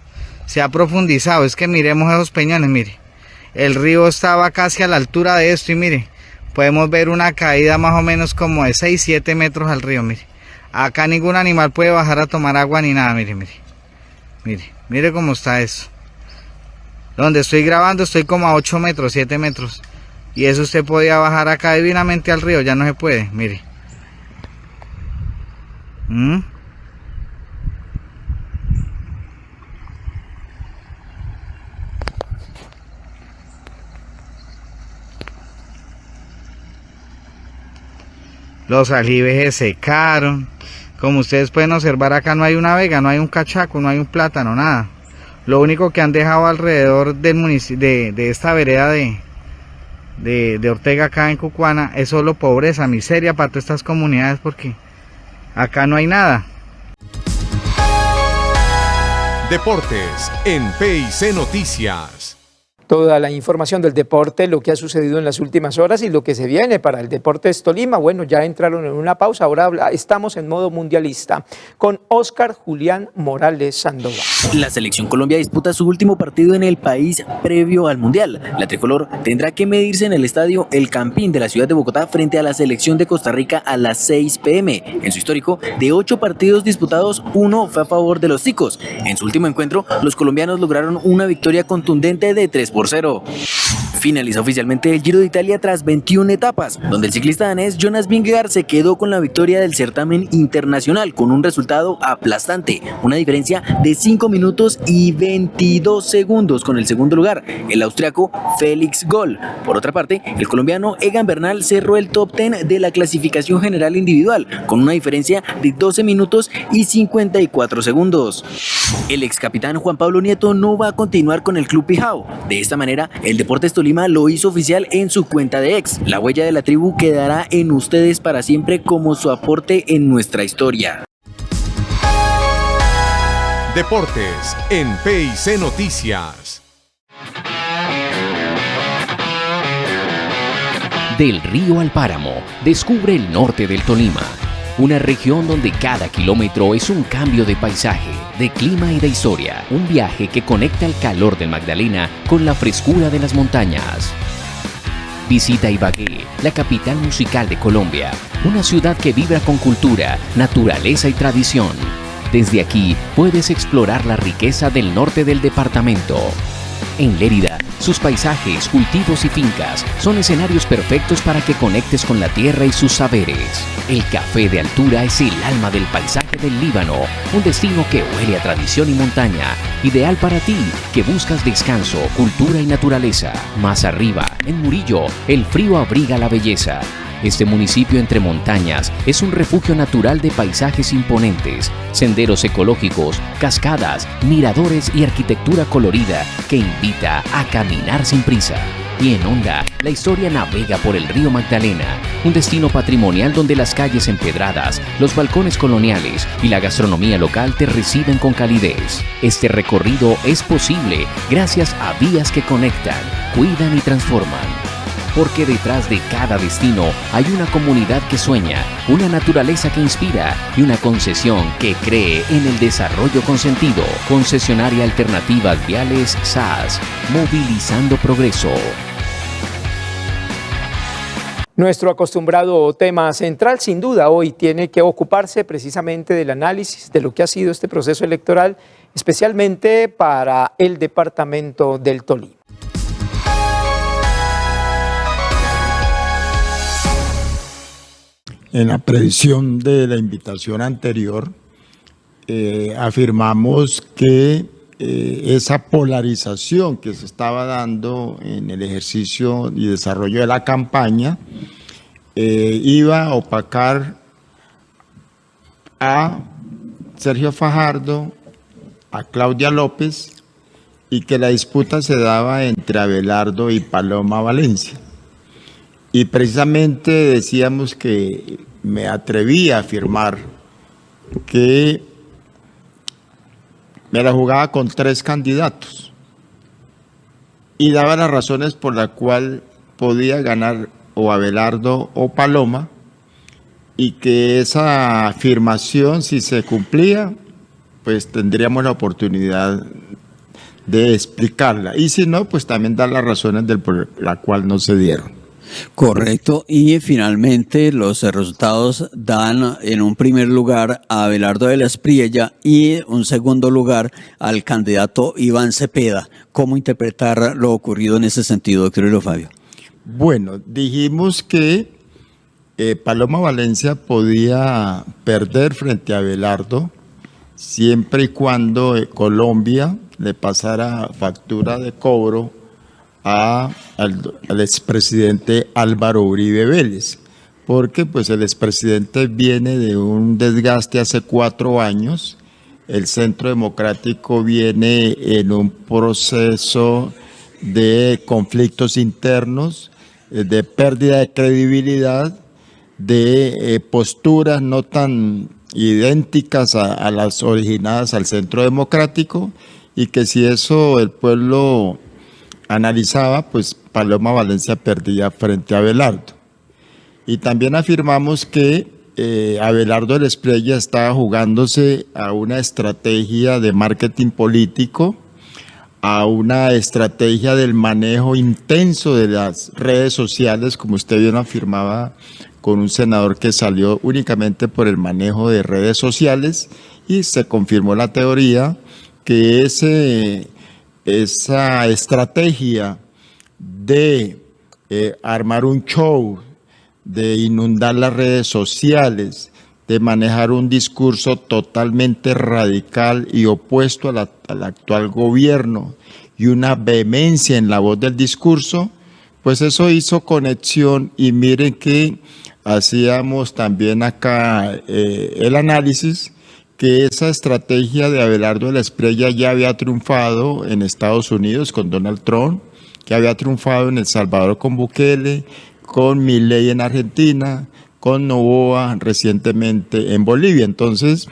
se ha profundizado. Es que miremos esos peñones, mire, el río estaba casi a la altura de esto y mire, podemos ver una caída más o menos como de 6-7 metros al río. Mire, acá ningún animal puede bajar a tomar agua ni nada. Mire cómo está eso. Donde estoy grabando estoy como a 8 metros, 7 metros. Y eso usted podía bajar acá divinamente al río, ya no se puede, mire. Los aljibes se secaron. Como ustedes pueden observar, acá no hay una vega, no hay un cachaco, no hay un plátano, nada. Lo único que han dejado alrededor del municipio, de esta vereda de Ortega acá en Cucuana, es solo pobreza, miseria para todas estas comunidades, porque acá no hay nada. Deportes en PIC Noticias. Toda la información del deporte, lo que ha sucedido en las últimas horas y lo que se viene para el Deportes Tolima. Bueno, ya entraron en una pausa, ahora estamos en modo mundialista con Óscar Julián Morales Sandoval. La Selección Colombia disputa su último partido en el país previo al Mundial. La tricolor tendrá que medirse en el estadio El Campín de la ciudad de Bogotá frente a la selección de Costa Rica a las 6 p.m. En su histórico, de 8 partidos disputados, 1 fue a favor de los ticos. En su último encuentro, los colombianos lograron una victoria contundente de 3-0. Finaliza oficialmente el Giro de Italia tras 21 etapas, donde el ciclista danés Jonas Vingegaard se quedó con la victoria del certamen internacional con un resultado aplastante, una diferencia de 5 minutos y 22 segundos con el segundo lugar, el austriaco Felix Gall. Por otra parte, el colombiano Egan Bernal cerró el top 10 de la clasificación general individual con una diferencia de 12 minutos y 54 segundos. El ex capitán Juan Pablo Nieto no va a continuar con el Club Pijao. De esta manera, el Deportes Tolima lo hizo oficial en su cuenta de X. La huella de la tribu quedará en ustedes para siempre como su aporte en nuestra historia. Deportes en PIC Noticias. Del río al páramo, descubre el norte del Tolima. Una región donde cada kilómetro es un cambio de paisaje, de clima y de historia. Un viaje que conecta el calor del Magdalena con la frescura de las montañas. Visita Ibagué, la capital musical de Colombia. Una ciudad que vibra con cultura, naturaleza y tradición. Desde aquí puedes explorar la riqueza del norte del departamento. En Lérida, sus paisajes, cultivos y fincas son escenarios perfectos para que conectes con la tierra y sus saberes. El café de altura es el alma del paisaje del Líbano, un destino que huele a tradición y montaña, ideal para ti, que buscas descanso, cultura y naturaleza. Más arriba, en Murillo, el frío abriga la belleza. Este municipio entre montañas es un refugio natural de paisajes imponentes, senderos ecológicos, cascadas, miradores y arquitectura colorida que invita a caminar sin prisa. Y en Honda, la historia navega por el río Magdalena, un destino patrimonial donde las calles empedradas, los balcones coloniales y la gastronomía local te reciben con calidez. Este recorrido es posible gracias a vías que conectan, cuidan y transforman. Porque detrás de cada destino hay una comunidad que sueña, una naturaleza que inspira y una concesión que cree en el desarrollo con sentido. Concesionaria Alternativas Viales SAS, movilizando progreso. Nuestro acostumbrado tema central, sin duda, hoy tiene que ocuparse precisamente del análisis de lo que ha sido este proceso electoral, especialmente para el departamento del Tolima. En la previsión de la invitación anterior, afirmamos que esa polarización que se estaba dando en el ejercicio y desarrollo de la campaña iba a opacar a Sergio Fajardo, a Claudia López, y que la disputa se daba entre Abelardo y Paloma Valencia. Y precisamente decíamos que me atreví a afirmar que me la jugaba con 3 candidatos y daba las razones por las cuales podía ganar o Abelardo o Paloma, y que esa afirmación, si se cumplía, pues tendríamos la oportunidad de explicarla, y si no, pues también dar las razones por las cuales no se dieron. Correcto, y finalmente los resultados dan en un primer lugar a Abelardo de la Espriella y un segundo lugar al candidato Iván Cepeda. ¿Cómo interpretar lo ocurrido en ese sentido, doctor Helio Fabio? Bueno, dijimos que Paloma Valencia podía perder frente a Abelardo siempre y cuando Colombia le pasara factura de cobro al expresidente Álvaro Uribe Vélez, porque pues el expresidente viene de un desgaste hace 4 años, el Centro Democrático viene en un proceso de conflictos internos, de pérdida de credibilidad, de posturas no tan idénticas a las originadas al Centro Democrático, y que si eso el pueblo analizaba, pues Paloma Valencia perdía frente a Abelardo. Y también afirmamos que Abelardo del Espriella estaba jugándose a una estrategia de marketing político, a una estrategia del manejo intenso de las redes sociales, como usted bien afirmaba, con un senador que salió únicamente por el manejo de redes sociales, y se confirmó la teoría que esa estrategia de armar un show, de inundar las redes sociales, de manejar un discurso totalmente radical y opuesto al actual gobierno y una vehemencia en la voz del discurso, pues eso hizo conexión. Y miren que hacíamos también acá el análisis que esa estrategia de Abelardo del Espriella ya había triunfado en Estados Unidos con Donald Trump, que había triunfado en El Salvador con Bukele, con Milei en Argentina, con Noboa recientemente en Bolivia. Entonces,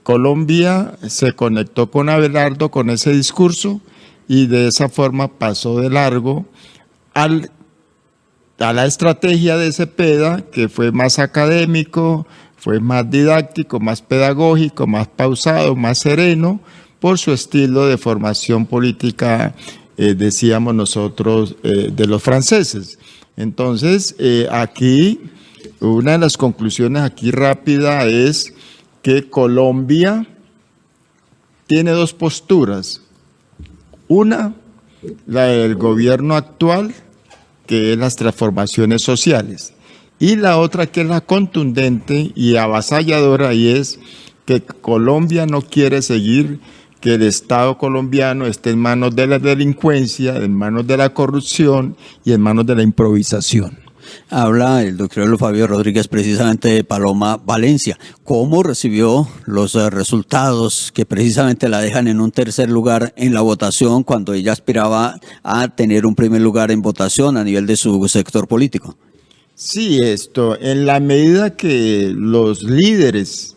Colombia se conectó con Abelardo con ese discurso y de esa forma pasó de largo a la estrategia de Cepeda, que fue más académico, fue más didáctico, más pedagógico, más pausado, más sereno, por su estilo de formación política, decíamos nosotros, de los franceses. Entonces, aquí, una de las conclusiones aquí rápida es que Colombia tiene dos posturas. Una, la del gobierno actual, que es las transformaciones sociales. Y la otra, que es la contundente y avasalladora, y es que Colombia no quiere seguir que el Estado colombiano esté en manos de la delincuencia, en manos de la corrupción y en manos de la improvisación. Habla el doctor Fabio Rodríguez precisamente de Paloma Valencia. ¿Cómo recibió los resultados que precisamente la dejan en un tercer lugar en la votación cuando ella aspiraba a tener un primer lugar en votación a nivel de su sector político? Sí, en la medida que los líderes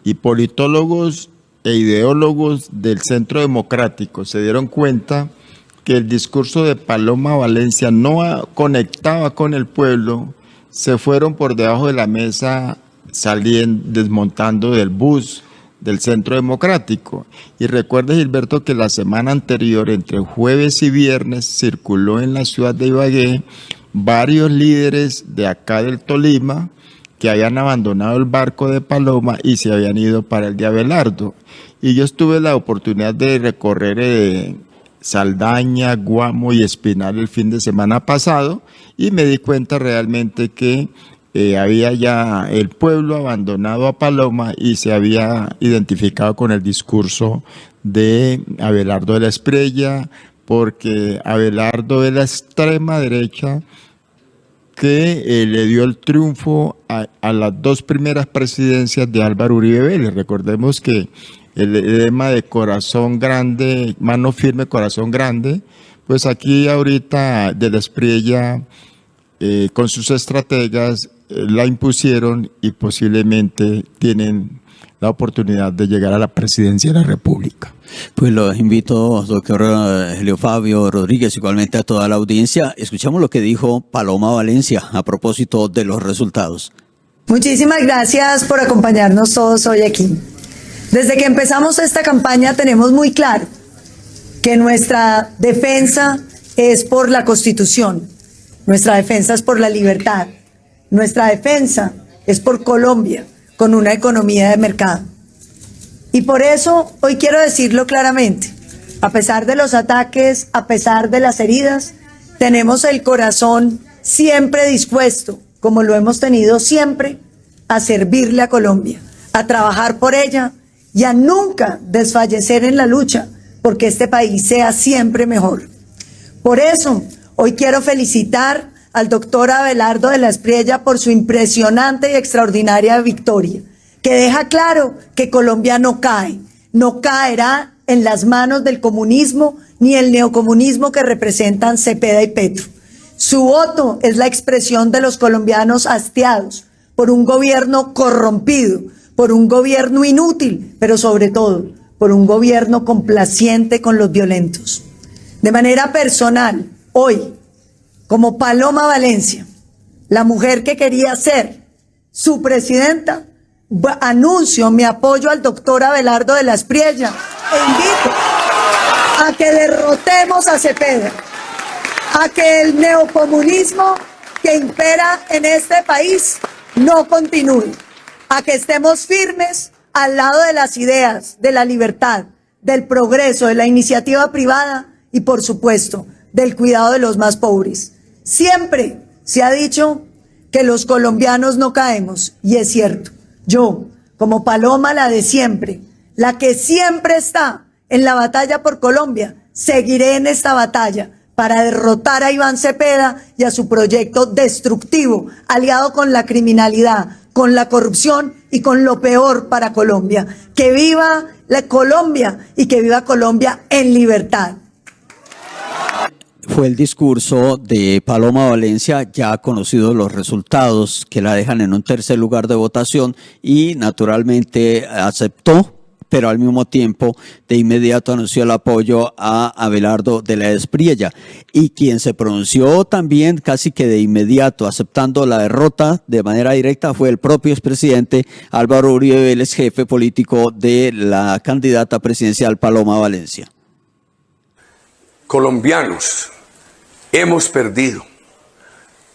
y politólogos e ideólogos del Centro Democrático se dieron cuenta que el discurso de Paloma Valencia no conectaba con el pueblo, se fueron por debajo de la mesa, desmontando del bus del Centro Democrático. Y recuerde, Gilberto, que la semana anterior, entre jueves y viernes, circuló en la ciudad de Ibagué varios líderes de acá del Tolima que habían abandonado el barco de Paloma y se habían ido para el de Abelardo. Y yo tuve la oportunidad de recorrer Saldaña, Guamo y Espinal el fin de semana pasado y me di cuenta realmente que había ya el pueblo abandonado a Paloma y se había identificado con el discurso de Abelardo del Espriella, porque Abelardo es la extrema derecha que le dio el triunfo a las dos primeras presidencias de Álvaro Uribe Vélez. Recordemos que el lema de corazón grande, mano firme, corazón grande, pues aquí ahorita del Espriella con sus estrategas la impusieron y posiblemente tienen la oportunidad de llegar a la presidencia de la República. Pues los invito, doctor Helio Fabio Rodríguez, igualmente a toda la audiencia. Escuchamos lo que dijo Paloma Valencia a propósito de los resultados. Muchísimas gracias por acompañarnos todos hoy aquí. Desde que empezamos esta campaña tenemos muy claro que nuestra defensa es por la Constitución, nuestra defensa es por la libertad, nuestra defensa es por Colombia, con una economía de mercado. Y por eso hoy quiero decirlo claramente, a pesar de los ataques, a pesar de las heridas, tenemos el corazón siempre dispuesto, como lo hemos tenido siempre, a servirle a Colombia, a trabajar por ella y a nunca desfallecer en la lucha porque este país sea siempre mejor. Por eso, hoy quiero felicitar al doctor Abelardo del Espriella por su impresionante y extraordinaria victoria, que deja claro que Colombia no cae, no caerá en las manos del comunismo ni el neocomunismo que representan Cepeda y Petro. Su voto es la expresión de los colombianos hastiados por un gobierno corrompido, por un gobierno inútil, pero sobre todo por un gobierno complaciente con los violentos. De manera personal, hoy, como Paloma Valencia, la mujer que quería ser su presidenta, anuncio mi apoyo al doctor Abelardo de la Espriella e invito a que derrotemos a Cepeda, a que el neocomunismo que impera en este país no continúe, a que estemos firmes al lado de las ideas, de la libertad, del progreso, de la iniciativa privada y, por supuesto, del cuidado de los más pobres. Siempre se ha dicho que los colombianos no caemos, y es cierto. Yo, como Paloma, la de siempre, la que siempre está en la batalla por Colombia, seguiré en esta batalla para derrotar a Iván Cepeda y a su proyecto destructivo, aliado con la criminalidad, con la corrupción y con lo peor para Colombia. Que viva la Colombia y que viva Colombia en libertad. Fue el discurso de Paloma Valencia, ya conocidos los resultados que la dejan en un tercer lugar de votación y naturalmente aceptó, pero al mismo tiempo de inmediato anunció el apoyo a Abelardo de la Espriella. Y quien se pronunció también casi que de inmediato aceptando la derrota de manera directa fue el propio expresidente Álvaro Uribe Vélez, jefe político de la candidata presidencial Paloma Valencia. Colombianos, hemos perdido.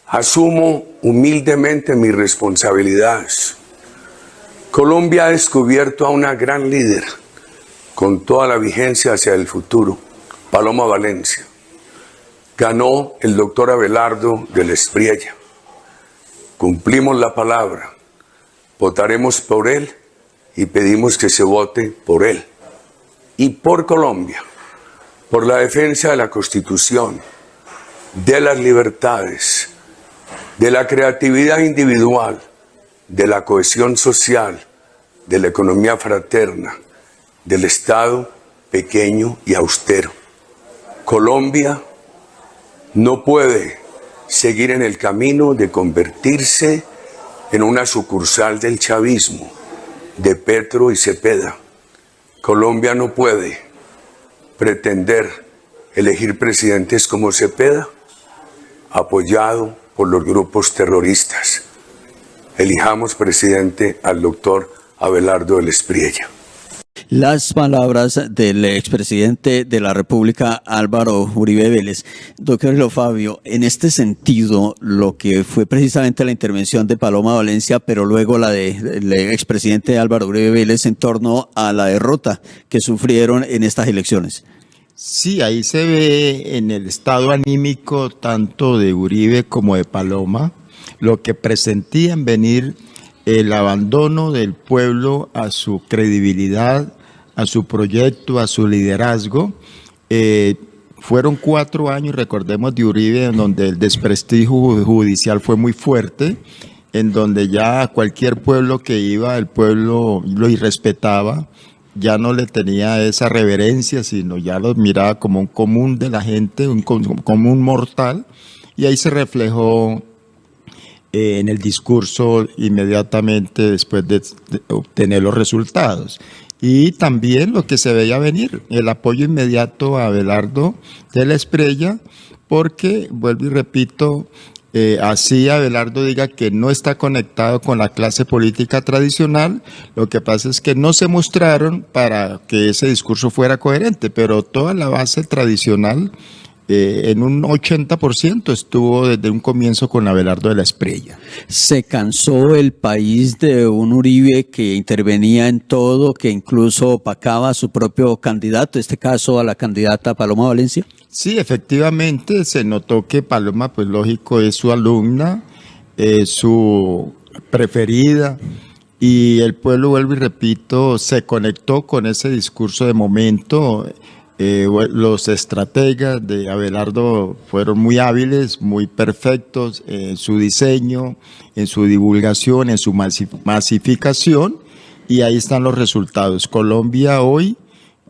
Asumo humildemente mis responsabilidades. Colombia ha descubierto a una gran líder con toda la vigencia hacia el futuro, Paloma Valencia. Ganó el doctor Abelardo de la Espriella. Cumplimos la palabra. Votaremos por él y pedimos que se vote por él. Y por Colombia, por la defensa de la Constitución, de las libertades, de la creatividad individual, de la cohesión social, de la economía fraterna, del Estado pequeño y austero. Colombia no puede seguir en el camino de convertirse en una sucursal del chavismo, de Petro y Cepeda. Colombia no puede pretender elegir presidentes como Cepeda, apoyado por los grupos terroristas. Elijamos presidente al doctor Abelardo de la Espriella. Las palabras del expresidente de la República, Álvaro Uribe Vélez. Doctor Helio Fabio, en este sentido, lo que fue precisamente la intervención de Paloma Valencia, pero luego la del expresidente Álvaro Uribe Vélez en torno a la derrota que sufrieron en estas elecciones. Sí, ahí se ve en el estado anímico tanto de Uribe como de Paloma, lo que presentían venir el abandono del pueblo a su credibilidad, a su proyecto, a su liderazgo. Fueron 4 años, recordemos, de Uribe, en donde el desprestigio judicial fue muy fuerte, en donde ya a cualquier pueblo que iba, el pueblo lo irrespetaba, ya no le tenía esa reverencia, sino ya lo miraba como un común de la gente, un común mortal, y ahí se reflejó en el discurso inmediatamente después de obtener los resultados. Y también lo que se veía venir, el apoyo inmediato a Abelardo de la Espriella, porque, vuelvo y repito, así Abelardo diga que no está conectado con la clase política tradicional, lo que pasa es que no se mostraron para que ese discurso fuera coherente, pero toda la base tradicional en un 80% estuvo desde un comienzo con Abelardo de la Espriella. ¿Se cansó el país de un Uribe que intervenía en todo, que incluso opacaba a su propio candidato, en este caso a la candidata Paloma Valencia? Sí, efectivamente, se notó que Paloma, pues lógico, es su alumna, su preferida, y el pueblo, vuelvo y repito, se conectó con ese discurso de momento. Los estrategas de Abelardo fueron muy hábiles, muy perfectos en su diseño, en su divulgación, en su masificación, y ahí están los resultados. Colombia hoy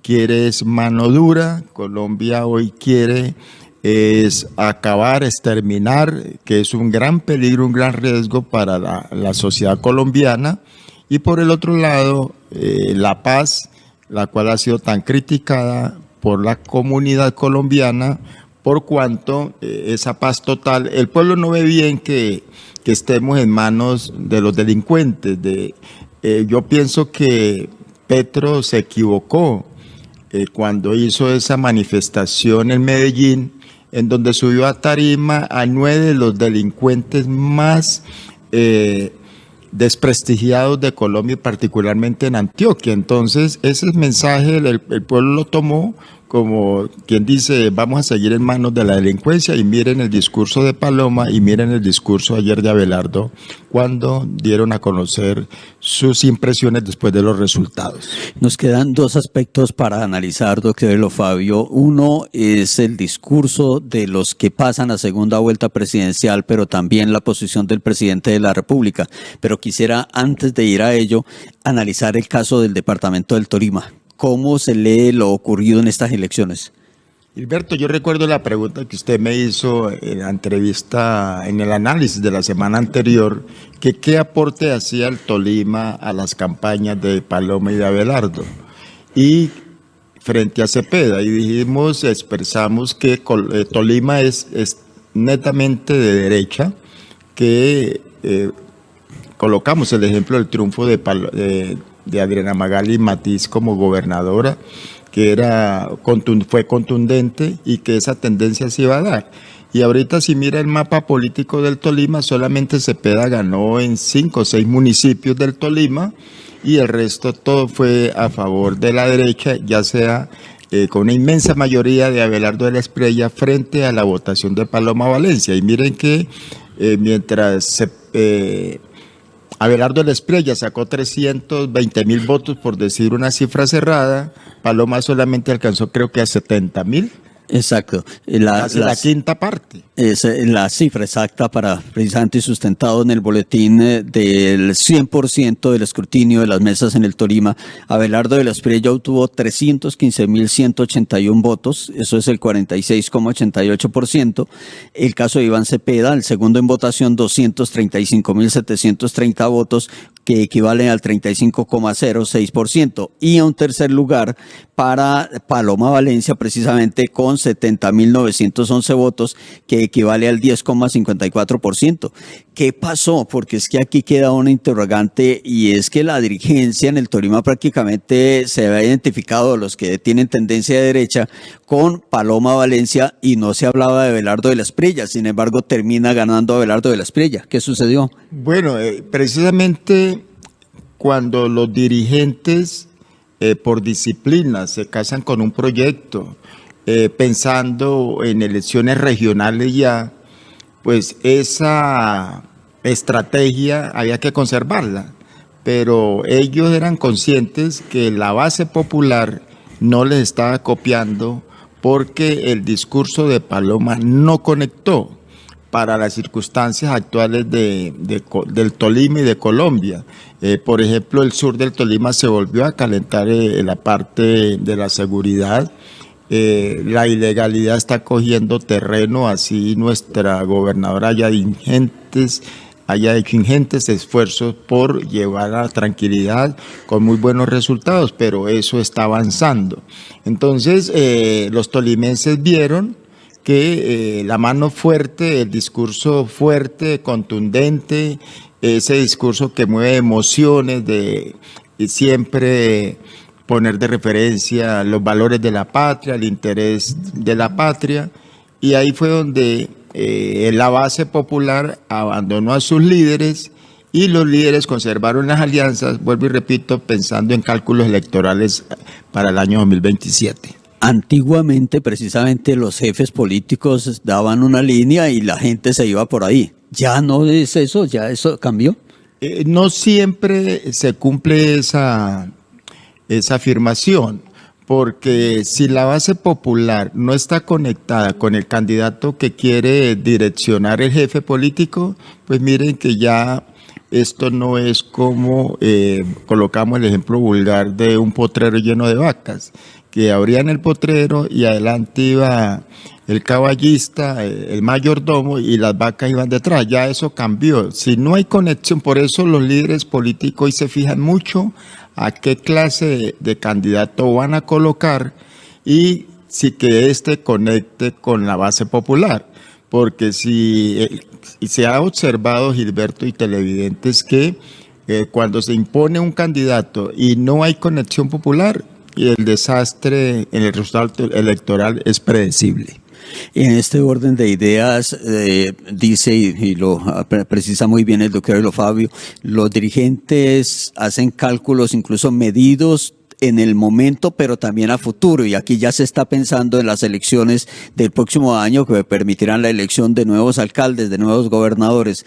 quiere es mano dura, Colombia hoy quiere es acabar, exterminar, que es un gran peligro, un gran riesgo para la sociedad colombiana, y por el otro lado, la paz, la cual ha sido tan criticada por la comunidad colombiana, por cuanto esa paz total, el pueblo no ve bien que estemos en manos de los delincuentes. Yo pienso que Petro se equivocó cuando hizo esa manifestación en Medellín, en donde subió a tarima a 9 de los delincuentes más desprestigiados de Colombia, y particularmente en Antioquia. Entonces, ese mensaje el pueblo lo tomó como quien dice, vamos a seguir en manos de la delincuencia, y miren el discurso de Paloma y miren el discurso ayer de Abelardo cuando dieron a conocer sus impresiones después de los resultados. Nos quedan dos aspectos para analizar, doctor Elo Fabio. Uno es el discurso de los que pasan a segunda vuelta presidencial, pero también la posición del presidente de la República. Pero quisiera, antes de ir a ello, analizar el caso del departamento del Tolima. ¿Cómo se lee lo ocurrido en estas elecciones? Gilberto, yo recuerdo la pregunta que usted me hizo en la entrevista, en el análisis de la semana anterior, que qué aporte hacía el Tolima a las campañas de Paloma y de Abelardo, y frente a Cepeda, y dijimos, expresamos que Tolima es netamente de derecha, que colocamos el ejemplo del triunfo de Adriana Magali Matiz como gobernadora, que fue contundente y que esa tendencia se iba a dar. Y ahorita si mira el mapa político del Tolima, solamente Cepeda ganó en 5 o 6 municipios del Tolima, y el resto todo fue a favor de la derecha, ya sea con una inmensa mayoría de Abelardo de la Espriella frente a la votación de Paloma Valencia. Y miren que mientras Abelardo de la Espriella sacó 320,000 votos, por decir una cifra cerrada, Paloma solamente alcanzó creo que a 70,000. Exacto. La quinta parte. Es la cifra exacta para precisamente sustentado en el boletín del 100% del escrutinio de las mesas en el Tolima. Abelardo de la Espriella obtuvo 315,181 votos, eso es el 46,88%. El caso de Iván Cepeda, el segundo en votación, 235,730 votos, que equivalen al 35,06%. Y a un tercer lugar para Paloma Valencia, precisamente con 70,911 votos, que equivale al 10,54%. ¿Qué pasó? Porque es que aquí queda una interrogante, y es que la dirigencia en el Tolima prácticamente se había identificado, los que tienen tendencia de derecha, con Paloma Valencia, y no se hablaba de Abelardo de la Espriella. Sin embargo, termina ganando Abelardo de la Espriella. ¿Qué sucedió? Bueno, precisamente cuando los dirigentes por disciplina se casan con un proyecto, pensando en elecciones regionales ya, pues esa estrategia había que conservarla, pero ellos eran conscientes que la base popular no les estaba copiando, porque el discurso de Paloma no conectó para las circunstancias actuales del Tolima y de Colombia. Por ejemplo, el sur del Tolima se volvió a calentar la parte de la seguridad. La ilegalidad está cogiendo terreno, así nuestra gobernadora haya hecho ingentes esfuerzos por llevar a la tranquilidad con muy buenos resultados, pero eso está avanzando. Entonces, los tolimenses vieron que la mano fuerte, el discurso fuerte, contundente, ese discurso que mueve emociones de siempre poner de referencia los valores de la patria, el interés de la patria, y ahí fue donde la base popular abandonó a sus líderes, y los líderes conservaron las alianzas, vuelvo y repito, pensando en cálculos electorales para el año 2027. Antiguamente, precisamente, los jefes políticos daban una línea y la gente se iba por ahí. ¿Ya no es eso? ¿Ya eso cambió? No siempre se cumple esa afirmación, porque si la base popular no está conectada con el candidato que quiere direccionar el jefe político, pues miren que ya esto no es como colocamos el ejemplo vulgar de un potrero lleno de vacas, que abrían el potrero y adelante iba el caballista, el mayordomo, y las vacas iban detrás. Ya eso cambió. Si no hay conexión, por eso los líderes políticos hoy se fijan mucho a qué clase de candidato van a colocar, y sí que conecte con la base popular, porque si se ha observado, Gilberto y televidentes, que cuando se impone un candidato y no hay conexión popular, el desastre en el resultado electoral es predecible. En este orden de ideas, dice y lo precisa muy bien el doctor Elo Fabio, los dirigentes hacen cálculos incluso medidos en el momento, pero también a futuro, y aquí ya se está pensando en las elecciones del próximo año que permitirán la elección de nuevos alcaldes, de nuevos gobernadores.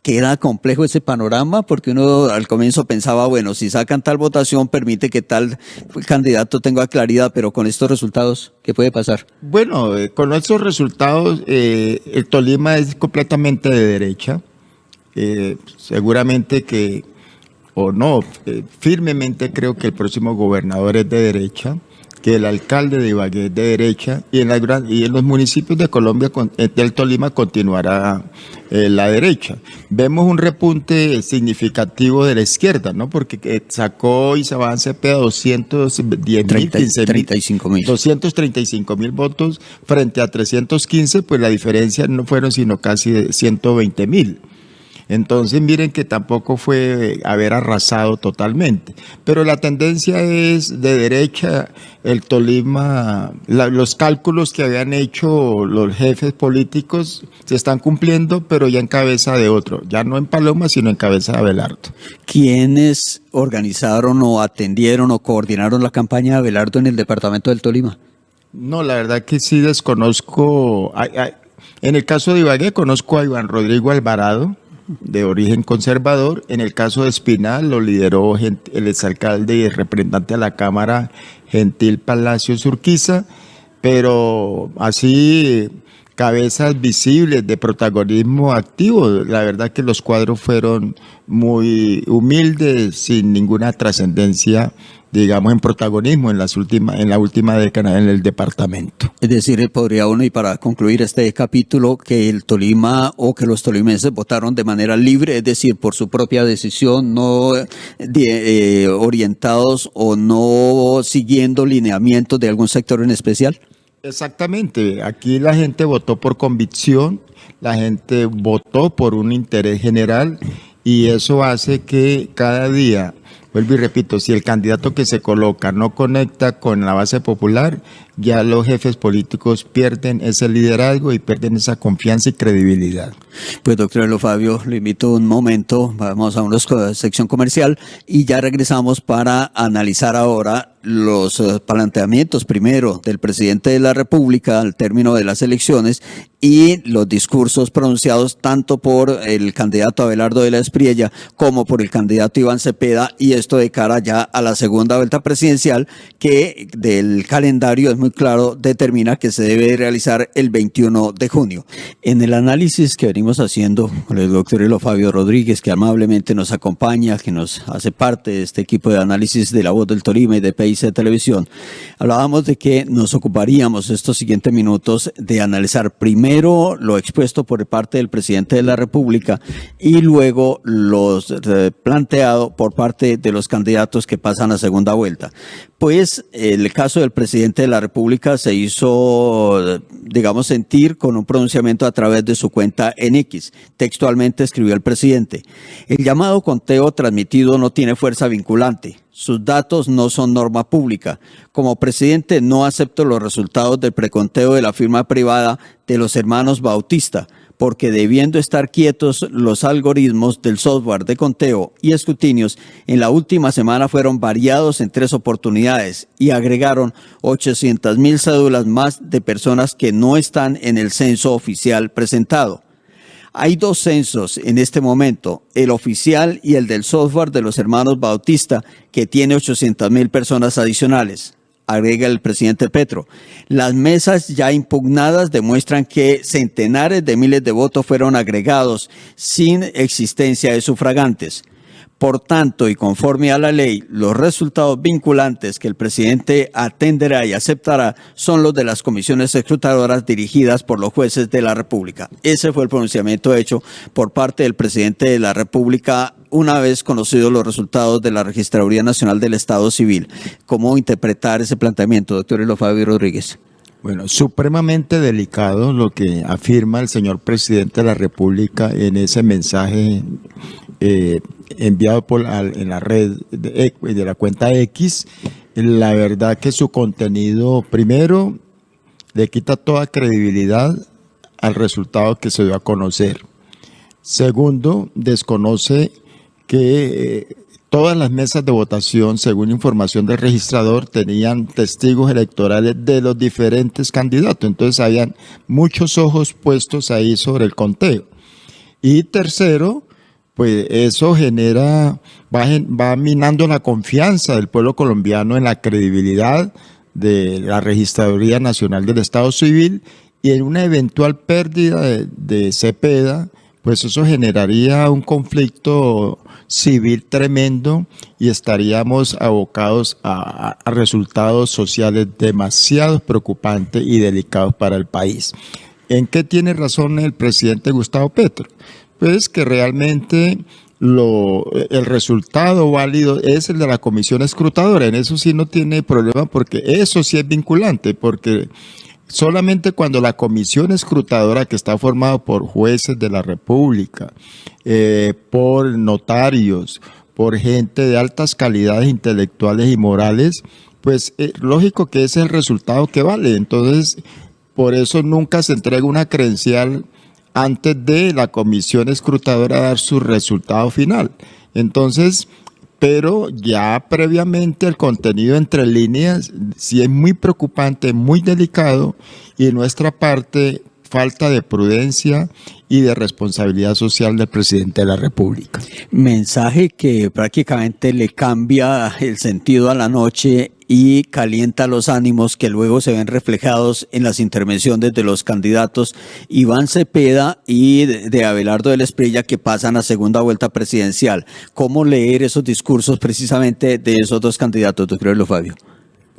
Queda complejo ese panorama porque uno al comienzo pensaba, bueno, si sacan tal votación permite que tal candidato tenga claridad, pero con estos resultados, ¿qué puede pasar? Bueno, con estos resultados, el Tolima es completamente de derecha, seguramente que, o no, firmemente creo que el próximo gobernador es de derecha, que el alcalde de Ibagué es de derecha, y en los municipios de Colombia, del Tolima, continuará la derecha. Vemos un repunte significativo de la izquierda, ¿no? Porque sacó Iván Cepeda 235.000 votos frente a 315, pues la diferencia no fueron sino casi de 120.000. Entonces miren que tampoco fue haber arrasado totalmente, pero la tendencia es de derecha. El Tolima, los cálculos que habían hecho los jefes políticos se están cumpliendo, pero ya en cabeza de otro, ya no en Paloma, sino en cabeza de Abelardo. ¿Quiénes organizaron o atendieron o coordinaron la campaña de Abelardo en el departamento del Tolima? No, la verdad que sí desconozco. En el caso de Ibagué conozco a Iván Rodrigo Alvarado, de origen conservador. En el caso de Espinal lo lideró el exalcalde y el representante a la Cámara, Gentil Palacios Urquiza, pero así cabezas visibles de protagonismo activo, la verdad que los cuadros fueron muy humildes, sin ninguna trascendencia, digamos, en protagonismo en la última década en el departamento. Es decir, podría uno, y para concluir este capítulo, que el Tolima o que los tolimenses votaron de manera libre, es decir, por su propia decisión, no orientados o no siguiendo lineamientos de algún sector en especial. Exactamente, aquí la gente votó por convicción, la gente votó por un interés general, y eso hace que cada día, vuelvo y repito, si el candidato que se coloca no conecta con la base popular, ya los jefes políticos pierden ese liderazgo y pierden esa confianza y credibilidad. Pues doctor Elo Fabio, lo invito un momento, vamos a una sección comercial y ya regresamos para analizar ahora los planteamientos primero del presidente de la República al término de las elecciones y los discursos pronunciados tanto por el candidato Abelardo de la Espriella como por el candidato Iván Cepeda, y esto de cara ya a la segunda vuelta presidencial que del calendario es muy claro, determina que se debe realizar el 21 de junio. En el análisis que venimos haciendo con el doctor Elo Fabio Rodríguez, que amablemente nos acompaña, que nos hace parte de este equipo de análisis de La Voz del Tolima y de PIC Televisión, hablábamos de que nos ocuparíamos estos siguientes minutos de analizar primero lo expuesto por parte del presidente de la República y luego los planteado por parte de los candidatos que pasan a segunda vuelta. Pues el caso del presidente de la República se hizo, digamos, sentir con un pronunciamiento a través de su cuenta en X. Textualmente escribió el presidente: el llamado conteo transmitido no tiene fuerza vinculante. Sus datos no son norma pública. Como presidente no acepto los resultados del preconteo de la firma privada de los hermanos Bautista, porque debiendo estar quietos los algoritmos del software de conteo y escrutinios, en la última semana fueron variados en 3 oportunidades y agregaron 800.000 cédulas más de personas que no están en el censo oficial presentado. Hay 2 censos en este momento, el oficial y el del software de los hermanos Bautista, que tiene 800.000 personas adicionales. Agrega el presidente Petro. Las mesas ya impugnadas demuestran que centenares de miles de votos fueron agregados sin existencia de sufragantes. Por tanto, y conforme a la ley, los resultados vinculantes que el presidente atenderá y aceptará son los de las comisiones escrutadoras dirigidas por los jueces de la República. Ese fue el pronunciamiento hecho por parte del presidente de la República una vez conocidos los resultados de la Registraduría Nacional del Estado Civil. ¿Cómo interpretar ese planteamiento, doctor Elo Fabio Rodríguez? Bueno, supremamente delicado lo que afirma el señor presidente de la República en ese mensaje enviado en la red de la cuenta X. La verdad que su contenido, primero, le quita toda credibilidad al resultado que se dio a conocer. Segundo, desconoce que todas las mesas de votación, según información del registrador, tenían testigos electorales de los diferentes candidatos. Entonces habían muchos ojos puestos ahí sobre el conteo. Y tercero, pues eso va minando la confianza del pueblo colombiano en la credibilidad de la Registraduría Nacional del Estado Civil, y en una eventual pérdida de Cepeda, pues eso generaría un conflicto civil tremendo y estaríamos abocados a resultados sociales demasiado preocupantes y delicados para el país. ¿En qué tiene razón el presidente Gustavo Petro? Pues que realmente el resultado válido es el de la comisión escrutadora. En eso sí no tiene problema, porque eso sí es vinculante, porque solamente cuando la comisión escrutadora, que está formada por jueces de la República, por notarios, por gente de altas calidades intelectuales y morales, pues lógico que ese es el resultado que vale. Entonces, por eso nunca se entrega una credencial antes de la comisión escrutadora dar su resultado final. Entonces, pero ya previamente el contenido entre líneas sí es muy preocupante, muy delicado, y de nuestra parte falta de prudencia y de responsabilidad social del presidente de la República. Mensaje que prácticamente le cambia el sentido a la noche y calienta los ánimos que luego se ven reflejados en las intervenciones de los candidatos Iván Cepeda y de Abelardo del Espriella, que pasan a segunda vuelta presidencial. ¿Cómo leer esos discursos precisamente de esos dos candidatos, doctor Elo Fabio?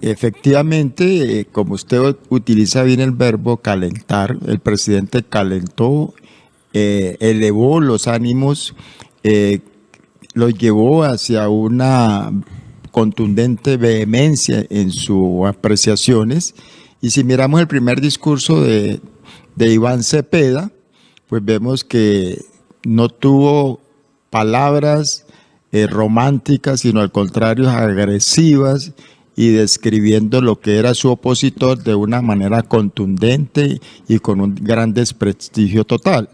Efectivamente, como usted utiliza bien el verbo calentar, el presidente calentó, elevó los ánimos, los llevó hacia una contundente vehemencia en sus apreciaciones. Y si miramos el primer discurso de Iván Cepeda, pues vemos que no tuvo palabras románticas, sino al contrario agresivas, y describiendo lo que era su opositor de una manera contundente y con un gran desprestigio total.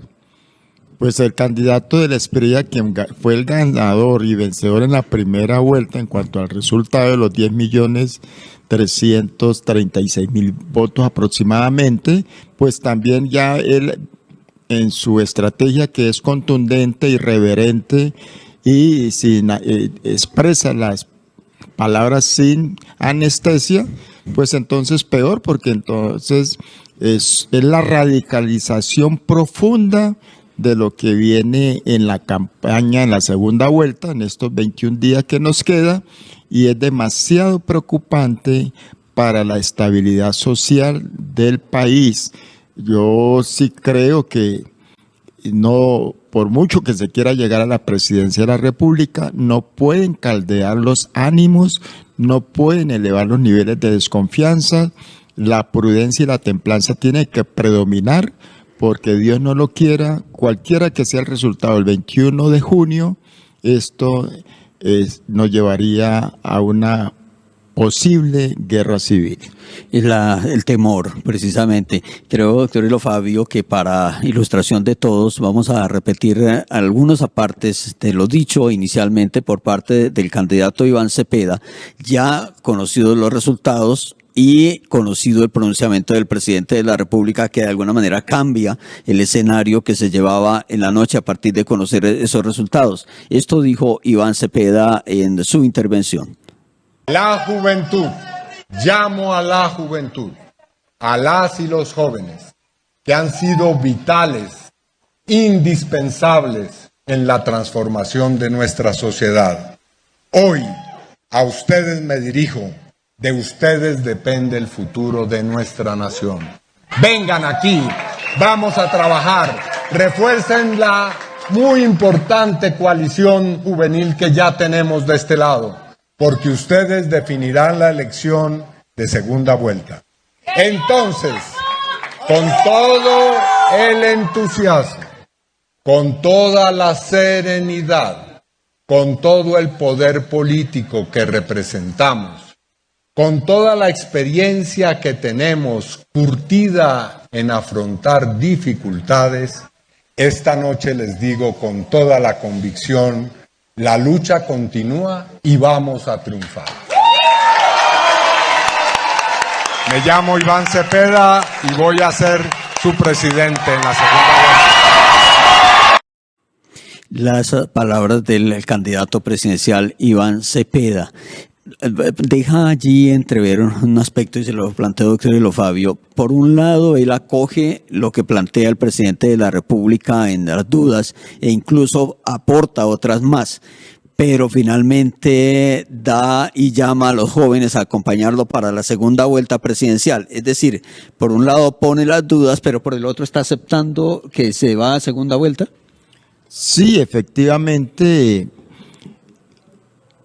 Pues el candidato del Espriella, quien fue el ganador y vencedor en la primera vuelta en cuanto al resultado de los 10.336.000 votos aproximadamente, pues también ya él en su estrategia, que es contundente, irreverente y expresa las palabras sin anestesia, pues entonces peor, porque entonces es la radicalización profunda de lo que viene en la campaña, en la segunda vuelta, en estos 21 días que nos queda, y es demasiado preocupante para la estabilidad social del país. Yo sí creo que no, por mucho que se quiera llegar a la presidencia de la República, no pueden caldear los ánimos, no pueden elevar los niveles de desconfianza. La prudencia y la templanza tienen que predominar, porque Dios no lo quiera, cualquiera que sea el resultado el 21 de junio, esto nos llevaría a una posible guerra civil. El temor, precisamente. Creo, doctor Elo Fabio, que para ilustración de todos vamos a repetir algunos apartes de lo dicho inicialmente por parte del candidato Iván Cepeda, ya conocidos los resultados y conocido el pronunciamiento del presidente de la República, que de alguna manera cambia el escenario que se llevaba en la noche a partir de conocer esos resultados. Esto dijo Iván Cepeda en su intervención. La juventud, llamo a la juventud, a las y los jóvenes, que han sido vitales, indispensables en la transformación de nuestra sociedad. Hoy, a ustedes me dirijo, de ustedes depende el futuro de nuestra nación. Vengan aquí, vamos a trabajar, refuercen la muy importante coalición juvenil que ya tenemos de este lado, porque ustedes definirán la elección de segunda vuelta. Entonces, con todo el entusiasmo, con toda la serenidad, con todo el poder político que representamos, con toda la experiencia que tenemos curtida en afrontar dificultades, esta noche les digo con toda la convicción, la lucha continúa y vamos a triunfar. Me llamo Iván Cepeda y voy a ser su presidente en la segunda vuelta. Las palabras del candidato presidencial Iván Cepeda. Deja allí entrever un aspecto y se lo planteó doctor Hilo Fabio. Por un lado, él acoge lo que plantea el presidente de la República en las dudas e incluso aporta otras más, pero finalmente da y llama a los jóvenes a acompañarlo para la segunda vuelta presidencial. Es decir, por un lado pone las dudas, pero por el otro está aceptando que se va a segunda vuelta. Sí, efectivamente,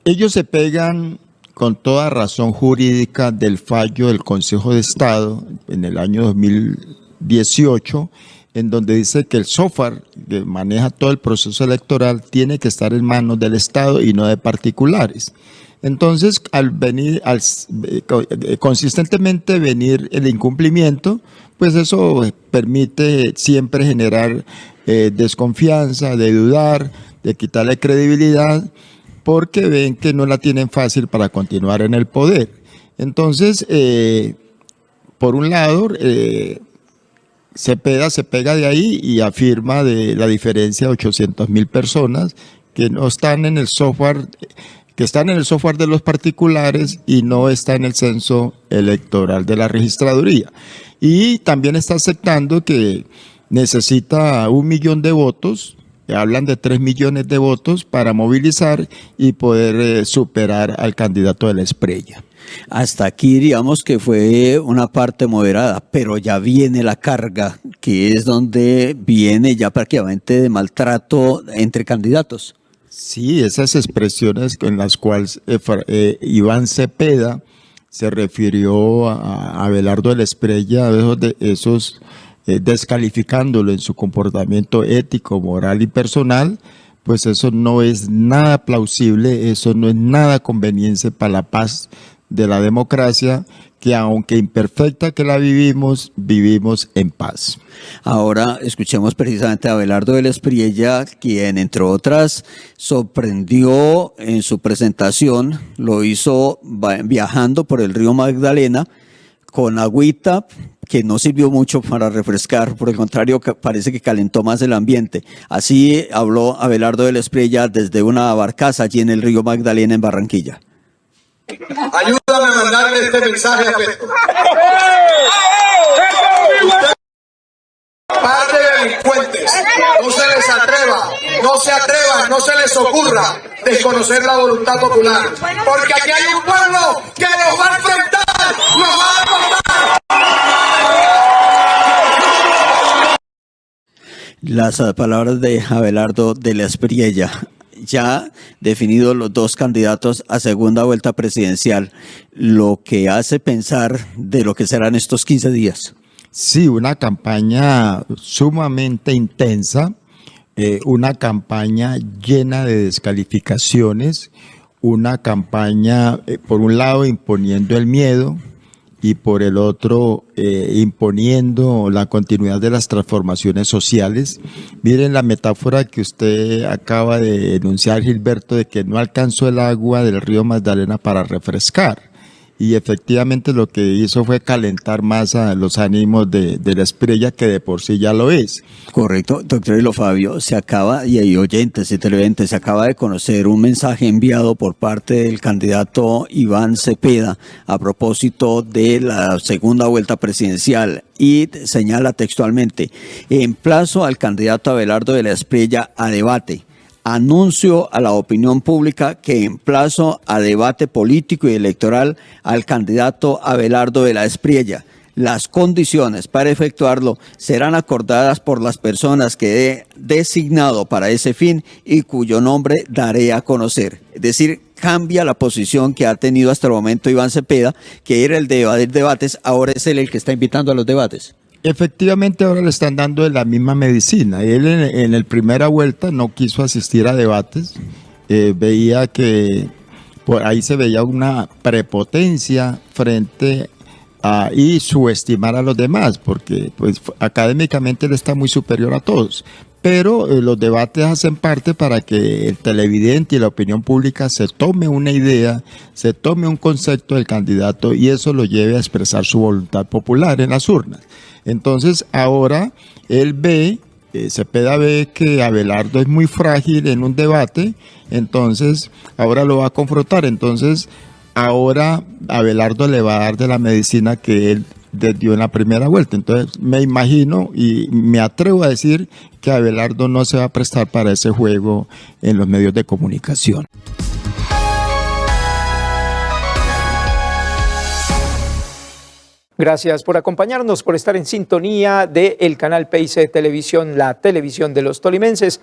ellos se pegan con toda razón jurídica del fallo del Consejo de Estado en el año 2018, en donde dice que el software que maneja todo el proceso electoral tiene que estar en manos del Estado y no de particulares. Entonces, consistentemente venir el incumplimiento, pues eso permite siempre generar desconfianza, de dudar, de quitarle credibilidad, porque ven que no la tienen fácil para continuar en el poder. Entonces, por un lado, Cepeda se pega de ahí y afirma de la diferencia de 800,000 personas que no están en el software, que están en el software de los particulares y no está en el censo electoral de la registraduría. Y también está aceptando que necesita 1 millón de votos. Hablan de 3 millones de votos para movilizar y poder superar al candidato de la Espriella. Hasta aquí diríamos que fue una parte moderada, pero ya viene la carga, que es donde viene ya prácticamente de maltrato entre candidatos. Sí, esas expresiones en las cuales Iván Cepeda se refirió a Abelardo de la Espriella, esos descalificándolo en su comportamiento ético, moral y personal, pues eso no es nada plausible, eso no es nada conveniente para la paz de la democracia, que aunque imperfecta que la vivimos, vivimos en paz. Ahora escuchemos precisamente a Abelardo de la Espriella, quien entre otras sorprendió en su presentación, lo hizo viajando por el río Magdalena con agüita, que no sirvió mucho para refrescar, por el contrario, parece que calentó más el ambiente. Así habló Abelardo de la Espriella desde una barcaza allí en el río Magdalena en Barranquilla. Ayúdame a mandarle este mensaje a Petro. Par de delincuentes, no se les atreva, no se les ocurra desconocer la voluntad popular, porque aquí hay un pueblo que nos va a enfrentar, nos va a derrotar. Las palabras de Abelardo de la Espriella. Ya definidos los dos candidatos a segunda vuelta presidencial, lo que hace pensar de lo que serán estos 15 días. Sí, una campaña sumamente intensa, una campaña llena de descalificaciones, una campaña, por un lado, imponiendo el miedo y por el otro, imponiendo la continuidad de las transformaciones sociales. Miren la metáfora que usted acaba de enunciar, Gilberto, de que no alcanzó el agua del río Magdalena para refrescar. Y efectivamente lo que hizo fue calentar más a los ánimos de la Espriella, que de por sí ya lo es. Correcto, doctor Hilo Fabio, se acaba, y hay oyentes y televidentes, se acaba de conocer un mensaje enviado por parte del candidato Iván Cepeda a propósito de la segunda vuelta presidencial, y señala textualmente: emplazo al candidato Abelardo de la Espriella a debate. anuncio a la opinión pública que emplazo a debate político y electoral al candidato Abelardo de la Espriella. Las condiciones para efectuarlo serán acordadas por las personas que he designado para ese fin y cuyo nombre daré a conocer. Es decir, cambia la posición que ha tenido hasta el momento Iván Cepeda, que era el de evadir debates, ahora es él el que está invitando a los debates. Efectivamente, ahora le están dando la misma medicina. Él en la primera vuelta no quiso asistir a debates, veía que por ahí se veía una prepotencia frente y subestimar a los demás, porque pues académicamente él está muy superior a todos. Pero los debates hacen parte para que el televidente y la opinión pública se tome una idea, se tome un concepto del candidato y eso lo lleve a expresar su voluntad popular en las urnas. Entonces ahora él Cepeda ve que Abelardo es muy frágil en un debate, entonces ahora lo va a confrontar. Entonces ahora Abelardo le va a dar de la medicina que él dio en la primera vuelta. Entonces me imagino y me atrevo a decir que Abelardo no se va a prestar para ese juego en los medios de comunicación. Gracias por acompañarnos, por estar en sintonía del canal PIC Televisión, la televisión de los tolimenses.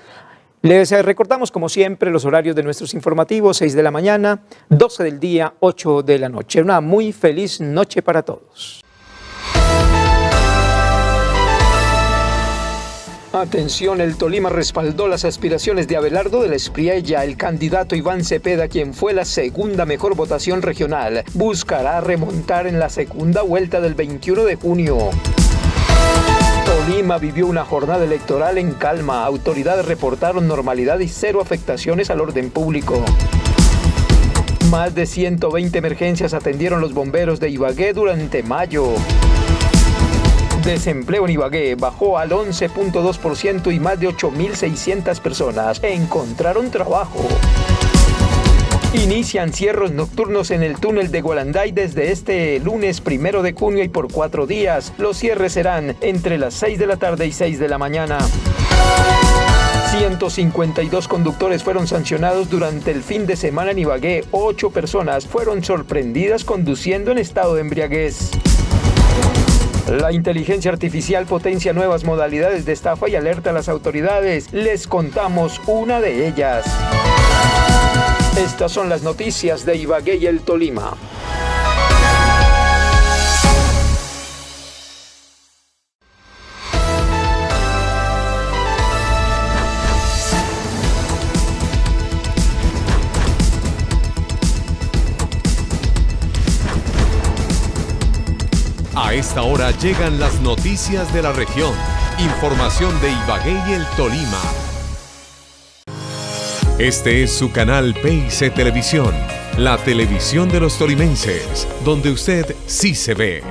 Les recordamos, como siempre, los horarios de nuestros informativos: 6 de la mañana, 12 del día, 8 de la noche. Una muy feliz noche para todos. Atención, el Tolima respaldó las aspiraciones de Abelardo de la Espriella. El candidato Iván Cepeda, quien fue la segunda mejor votación regional, buscará remontar en la segunda vuelta del 21 de junio. Tolima vivió una jornada electoral en calma. Autoridades reportaron normalidad y cero afectaciones al orden público. Más de 120 emergencias atendieron los bomberos de Ibagué durante mayo. Desempleo en Ibagué bajó al 11.2% y más de 8.600 personas encontraron trabajo. Inician cierres nocturnos en el túnel de Gualanday desde este lunes 1 de junio y por 4 días. Los cierres serán entre las 6 de la tarde y 6 de la mañana. 152 conductores fueron sancionados durante el fin de semana en Ibagué. 8 personas fueron sorprendidas conduciendo en estado de embriaguez. La inteligencia artificial potencia nuevas modalidades de estafa y alerta a las autoridades. Les contamos una de ellas. Estas son las noticias de Ibagué y el Tolima. A esta hora llegan las noticias de la región. Información de Ibagué y el Tolima. Este es su canal PIC Televisión, la televisión de los tolimenses, donde usted sí se ve.